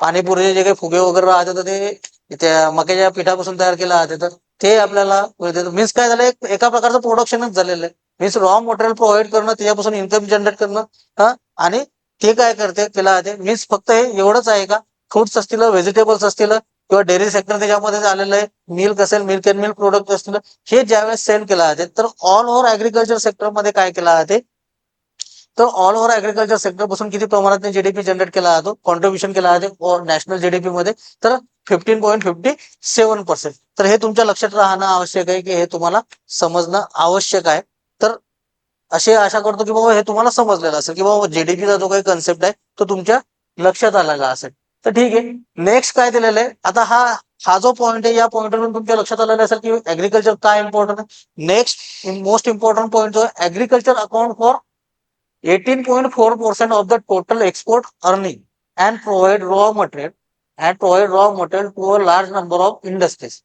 पाणीपुरीचे जे काही फुगे वगैरे राहते तर ते त्या मक्याच्या पिठापासून तयार केलं जाते, तर ते आपल्याला मिळते. मीन्स काय झालं, एका प्रकारचं प्रोडक्शनच झालेलं आहे. मीन्स रॉ मटेरियल प्रोव्हाइड करणं, त्याच्यापासून इन्कम जनरेट करणं, हा. आणि ते काय करते केला जाते, मीन्स फक्त हे एवढंच आहे का, फ्रुट्स असतील, व्हेजिटेबल्स असतील किंवा डेअरी सेक्टर त्याच्यामध्ये झालेलं आहे, मिल्क असेल, मिल्क अँड मिल्क प्रोडक्ट असतील, हे ज्यावेळेस सेल केला जाते, तर ऑल ओव्हर ऍग्रिकल्चर सेक्टरमध्ये काय केला जाते, तर ऑल ओव्हर ऍग्रिकल्चर सेक्टर पासून किती प्रमाणात जीडीपी जनरेट केला जातो, कॉन्ट्रीब्युशन केला जाते नॅशनल जीडीपी मध्ये, तर 15.57%. तर हे तुमच्या लक्षात राहणं आवश्यक आहे, की हे तुम्हाला समजणं आवश्यक आहे. तर अशी आशा करतो की बाबा हे तुम्हाला समजलेलं असेल, की बाबा जीडीपीचा जो काही कन्सेप्ट आहे तो तुमच्या लक्षात आलेला असेल. तर ठीक आहे. नेक्स्ट काय दिलेलं आहे, आता हा हा जो पॉईंट आहे या पॉईंटवरून तुमच्या लक्षात आलेलं असेल की ऍग्रिकल्चर काय इम्पॉर्टंट आहे. नेक्स्ट मोस्ट इम्पॉर्टंट पॉईंट जो आहे, agriculture account for 18.4% of the total export earning and provide raw material to a large number of industries.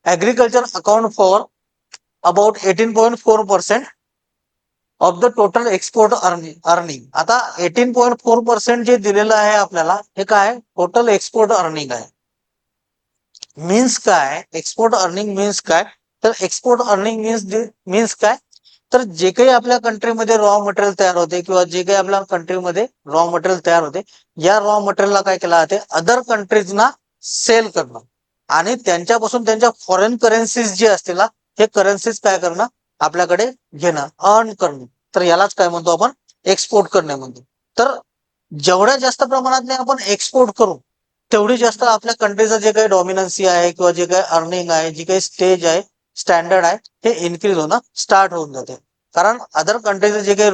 Agriculture account for about 18.4% of the total export earning. आता 18.4% जे दिलेलं आहे आपल्याला, हे काय total export earning आहे. मीन्स काय, export earning means काय, तर एक्सपोर्ट अर्निंग मीन्स काय, तर जे काही आपल्या कंट्रीमध्ये रॉ मटेरियल तयार होते किंवा जे काही आपल्या कंट्रीमध्ये रॉ मटेरियल तयार होते, या रॉ मटेरियलला काय केलं जाते, अदर कंट्रीजना सेल करणं आणि त्यांच्यापासून त्यांच्या फॉरेन करन्सीज जे असतील ना, हे करन्सीज काय करणं, आपल्याकडे घेणं, अर्न करणं. तर यालाच काय म्हणतो आपण, एक्सपोर्ट करणे म्हणतो. तर जेवढ्या जास्त प्रमाणात आपण एक्सपोर्ट करू, तेवढी जास्त आपल्या कंट्रीचं जे काही डॉमिनन्सी आहे किंवा जे काही अर्निंग आहे, जी काही स्टेज आहे, स्टँडर्ड आहे, हे इन्क्रीज होणं स्टार्ट होऊन जाते. कारण अदर कंट्रीचं जे काही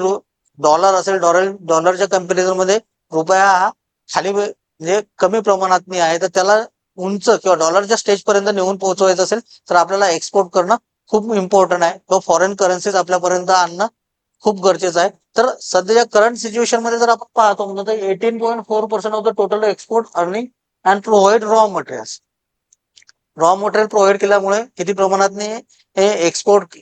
डॉलर असेल, डॉलरच्या कम्पॅरिझन मध्ये रुपया हा खाली म्हणजे कमी प्रमाणात आहे, तर त्याला उंच किंवा डॉलरच्या स्टेज पर्यंत नेऊन पोहोचवायचं असेल तर आपल्याला एक्सपोर्ट करणं खूप इम्पॉर्टंट आहे, किंवा फॉरेन करन्सीज आपल्यापर्यंत आणणं खूप गरजेचं आहे. तर सध्याच्या करंट सिच्युएशन मध्ये जर आपण पाहतो म्हणतो, तर 18.4% of the total export earning and provide raw material provide केल्यामुळे किती प्रमाणात हे एक्सपोर्ट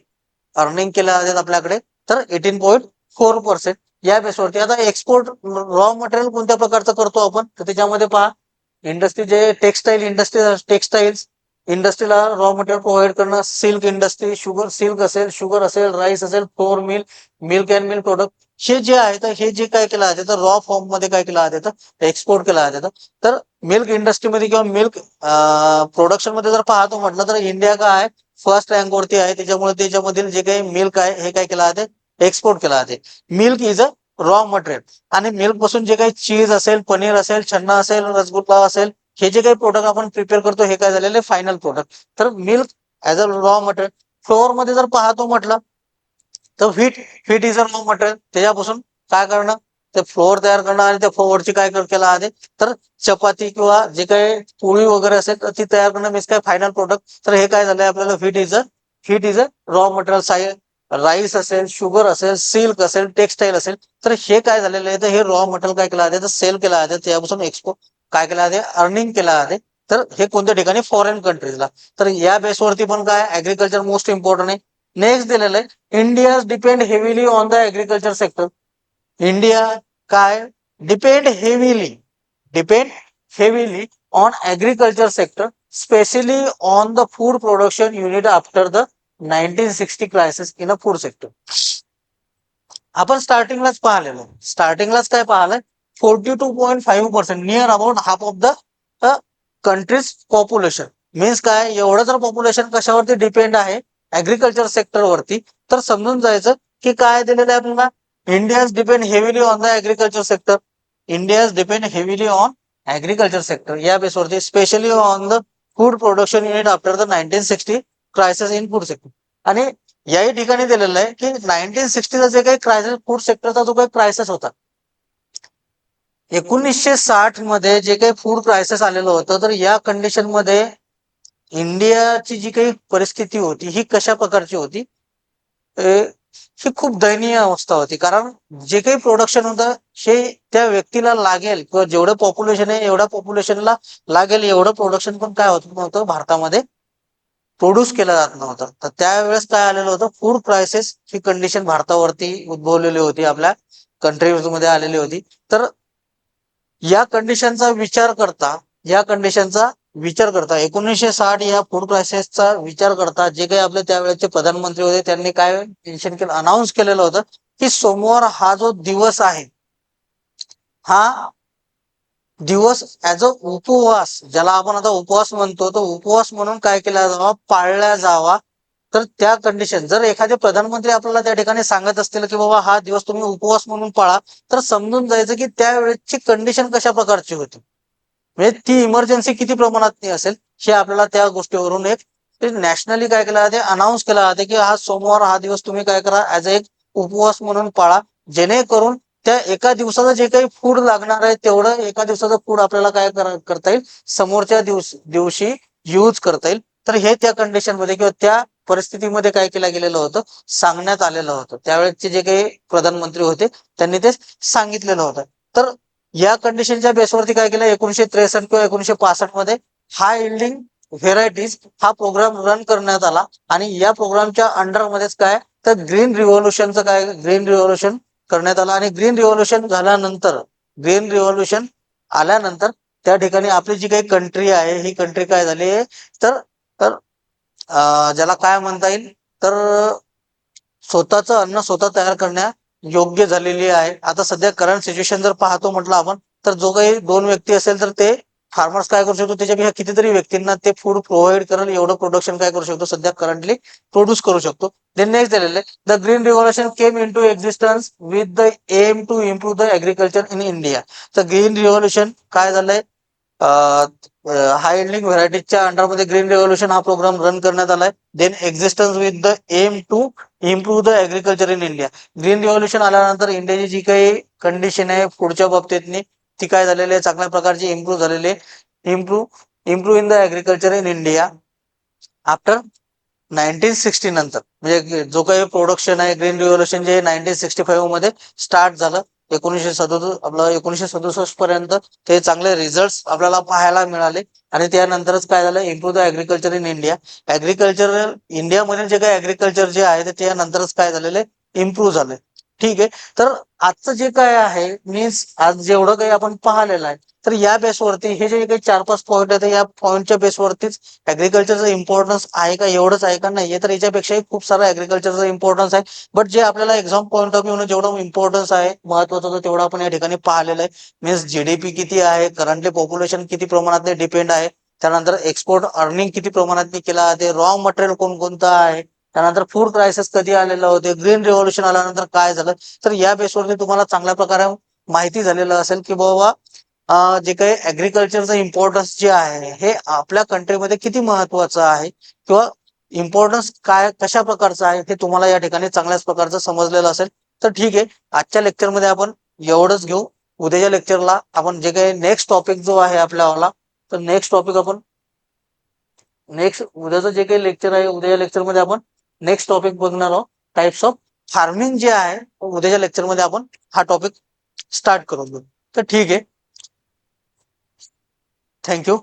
अर्निंग केल्या जातात आपल्याकडे, तर 18.4%. या बेसवरती आता एक्सपोर्ट रॉ मटेरियल कोणत्या प्रकारचं करतो आपण, तर त्याच्यामध्ये पहा, इंडस्ट्री जे टेक्सटाईल्स इंडस्ट्रीला रॉ मटेरियल प्रोव्हाइड करणं, सिल्क इंडस्ट्री, शुगर असेल, राईस असेल, flour mill, milk and milk product, हे जे आहे तर हे जे काय केलं जाते, तर रॉ फॉर्म मध्ये काय केलं जाते, तर एक्सपोर्ट केलं जाते. तर मिल्क इंडस्ट्रीमध्ये किंवा मिल्क प्रोडक्शन मध्ये जर पाहतो म्हटलं, तर इंडिया काय आहे, फर्स्ट रँक वरती आहे. त्याच्यामुळे त्याच्यामधील जे काही मिल्क आहे हे काय केलं जाते, एक्सपोर्ट केलं जाते. Milk is a raw material. आणि मिल्क पासून जे काही चीज असेल, पनीर असेल, छन्ना असेल, रसगुल्ला असेल, हे जे काही प्रोडक्ट आपण प्रिपेअर करतो हे काय झालेले फायनल प्रोडक्ट. तर milk as a raw material. Flour मध्ये जर पाहतो म्हटलं, तर wheat is a raw material. त्याच्यापासून काय करणं, ते फ्लोअर तयार करणं आणि त्या फ्लोअरची काय केलं आहे, तर चपाती किंवा जे काही पोळी वगैरे असेल तर ती तयार करणं मीन्स काय फायनल प्रोडक्ट. तर हे काय झालंय आपल्याला, wheat is a raw material. Rice असेल, शुगर असेल, सिल्क असेल, टेक्सटाईल असेल, तर हे काय झालेलं आहे, तर हे रॉ मटेरियल काय केलं आहे, तर सेल केलं आहे, त्यापासून एक्सपोर्ट काय केलं आहे, अर्निंग केलं आहे. तर हे कोणत्या ठिकाणी, फॉरेन कंट्रीजला. तर या बेसवरती पण काय, ऍग्रिकल्चर मोस्ट इम्पॉर्टंट आहे. नेक्स्ट दिलेलं आहे India depend heavily on the agriculture sector. India काय depend heavily on agriculture sector specially on the food production unit after the 1960 crisis in a food sector. आपण स्टार्टिंगलाच काय पाहिलंय 42.5% near about half of the country's population. Means काय एवढं जर population कशावरती depend आहे ऍग्रिकल्चर सेक्टरवरती तर समजून जायचं की काय दिलेलं आहे आपल्याला India's depend heavily on the agriculture sector. India's depend heavily on agriculture sector या बेसवरती specially on the food production unit after the 1960 crisis in food sector. आणि याही ठिकाणी दिलेलं आहे की 1960चा जे काही क्रायसिस फूड सेक्टरचा जो काही क्रायसिस होता 1960 मध्ये जे काही फूड क्रायसिस आलेलं होतं तर या कंडिशन मध्ये इंडियाची जी काही परिस्थिती होती ही कशा प्रकारची होती ही खूप दयनीय अवस्था होती. कारण जे काही प्रोडक्शन होतं हे त्या व्यक्तीला लागेल किंवा जेवढं पॉप्युलेशन आहे एवढ्या पॉप्युलेशनला लागेल एवढं प्रोडक्शन पण काय होत नव्हतं भारतामध्ये प्रोड्यूस केलं जात नव्हतं. तर त्यावेळेस काय आलेलं होतं फूड क्रायसिस ही कंडिशन भारतावरती उद्भवलेली होती आपल्या कंट्रीमध्ये आलेली होती. तर या कंडिशनचा विचार करता 1960 या फूड क्रायसिसचा विचार करता जे काही आपले त्यावेळेचे प्रधानमंत्री होते त्यांनी काय मेन्शन केलं अनाऊन्स केलेलं होतं की सोमवार हा जो दिवस आहे हा दिवस ऍज अ उपवास ज्याला आपण आता उपवास म्हणतो तो उपवास म्हणून काय केला जावा पाळला जावा. तर त्या कंडिशन जर एखादे प्रधानमंत्री आपल्याला त्या ठिकाणी सांगत असतील की बाबा हा दिवस तुम्ही उपवास म्हणून पाळा तर समजून जायचं की त्यावेळेची कंडिशन कशा प्रकारची होती म्हणजे ती इमर्जन्सी किती प्रमाणात असेल हे आपल्याला त्या गोष्टीवरून एक नॅशनली काय केलं जाते अनाऊन्स केला जाते की हा सोमवार हा दिवस तुम्ही काय करा ऍज अ एक उपवास म्हणून पाळा जेणेकरून त्या एका दिवसाचं जे काही फूड लागणार आहे तेवढं एका दिवसाचं फूड आपल्याला काय करता येईल समोरच्या दिवशी यूज करता येईल. तर हे त्या कंडिशन मध्ये किंवा त्या परिस्थितीमध्ये काय केलं गेलेलं होतं सांगण्यात आलेलं होतं. त्यावेळेचे जे काही प्रधानमंत्री होते त्यांनी ते सांगितलेलं होतं. तर या कंडिशनच्या बेसवरती काय केलं 1963 किंवा 1965 मध्ये हाय इल्डिंग व्हेरायटीज हा प्रोग्राम रन करण्यात आला आणि या प्रोग्रामच्या अंडरमध्येच काय तर ग्रीन रिव्होल्युशन करण्यात आला. आणि ग्रीन रिव्होल्युशन आल्यानंतर त्या ठिकाणी आपली जी काही कंट्री आहे ही कंट्री काय झाली तर तर ज्याला काय म्हणता येईल तर स्वतःचं अन्न स्वतः तयार करण्या योग्य झालेली आहे. आता सध्या करंट सिच्युएशन जर पाहतो म्हटलं आपण तर जो काही 2 व्यक्ती असेल तर ते फार्मर्स काय करू शकतो त्याच्यापेक्षा कितीतरी व्यक्तींना ते फूड प्रोव्हाइड करेल एवढं प्रोडक्शन काय करू शकतो सध्या करंटली प्रोड्यूस करू शकतो. देन नेक्स्ट दिलेलं आहे the green revolution came into existence with the aim to improve the agriculture in India. तर ग्रीन रिव्होल्युशन काय झालंय हाय यील्डिंग व्हरायटीजच्या अंडरमध्ये ग्रीन रिव्होल्युशन हा प्रोग्राम रन करण्यात आलाय. Then existence with the aim to improve the agriculture in India. Green revolution आल्यानंतर इंडियाची जी काही कंडिशन आहे पुढच्या बाबतीतनी ती काय झालेली आहे चांगल्या प्रकारची इम्प्रूव्ह झालेली आहे. Improve in the agriculture in India after 1960 नंतर म्हणजे जो काही प्रोडक्शन आहे ग्रीन रिव्होल्युशन जे 1965 मध्ये स्टार्ट झालं 1967 पर्यंत ते चांगले रिझल्ट आपल्याला पाहायला मिळाले. आणि त्यानंतरच काय झालं improve the agriculture in India. इंडियामध्ये जे काही ऍग्रिकल्चर जे आहे त्यानंतरच काय झालेलं आहे इम्प्रूव्ह झालंय. ठीक आहे. तर आजचं जे काय आहे मीन्स आज जेवढं काही आपण पाहिलेलं आहे तर या बेसवरती हे जे काही 4-5 पॉईंट आहेत या पॉईंटच्या बेसवरतीच ऍग्रिकल्चरचं इम्पॉर्टन्स आहे का एवढंच आहे का नाहीये तर याच्यापेक्षाही खूप सारं ऍग्रिकल्चरचं इम्पॉर्टन्स आहे. बट जे आपल्याला एक्झाम पॉईंट ऑफ व्ह्यू जेवढं इम्पॉर्टन्स आहे महत्वाचं होतं तेवढं आपण या ठिकाणी पाहिलेलं आहे. मीन्स जीडीपी किती आहे करंटली पॉप्युलेशन किती प्रमाणात डिपेंड आहे त्यानंतर एक्सपोर्ट अर्निंग किती प्रमाणात केला आहे रॉ मटेरियल कोणकोणतं आहे त्यानंतर फूड क्रायसिस कधी आलेलं होते ग्रीन रिव्होल्युशन आल्यानंतर काय झालं तर या बेसवरती तुम्हाला चांगल्या प्रकारे माहिती झालेलं असेल की बाबा जे काही ऍग्रिकल्चरचं इम्पॉर्टन्स जे आहे हे आपल्या कंट्रीमध्ये किती महत्वाचं आहे किंवा इम्पॉर्टन्स काय कशा प्रकारचं आहे हे तुम्हाला या ठिकाणी चांगल्याच प्रकारचं समजलेलं असेल. तर ठीक आहे आजच्या लेक्चरमध्ये आपण एवढंच घेऊ. उद्याच्या लेक्चरला आपण जे काही नेक्स्ट टॉपिक जो आहे आपल्याला तर नेक्स्ट टॉपिक आपण उद्याचं जे काही लेक्चर आहे उद्याच्या लेक्चरमध्ये आपण नेक्स्ट टॉपिक बघणार आहोत टाइप्स ऑफ फार्मिंग जे आहे उद्याच्या लेक्चरमध्ये आपण हा टॉपिक स्टार्ट करून घेऊ. तर ठीक आहे थँक्यू.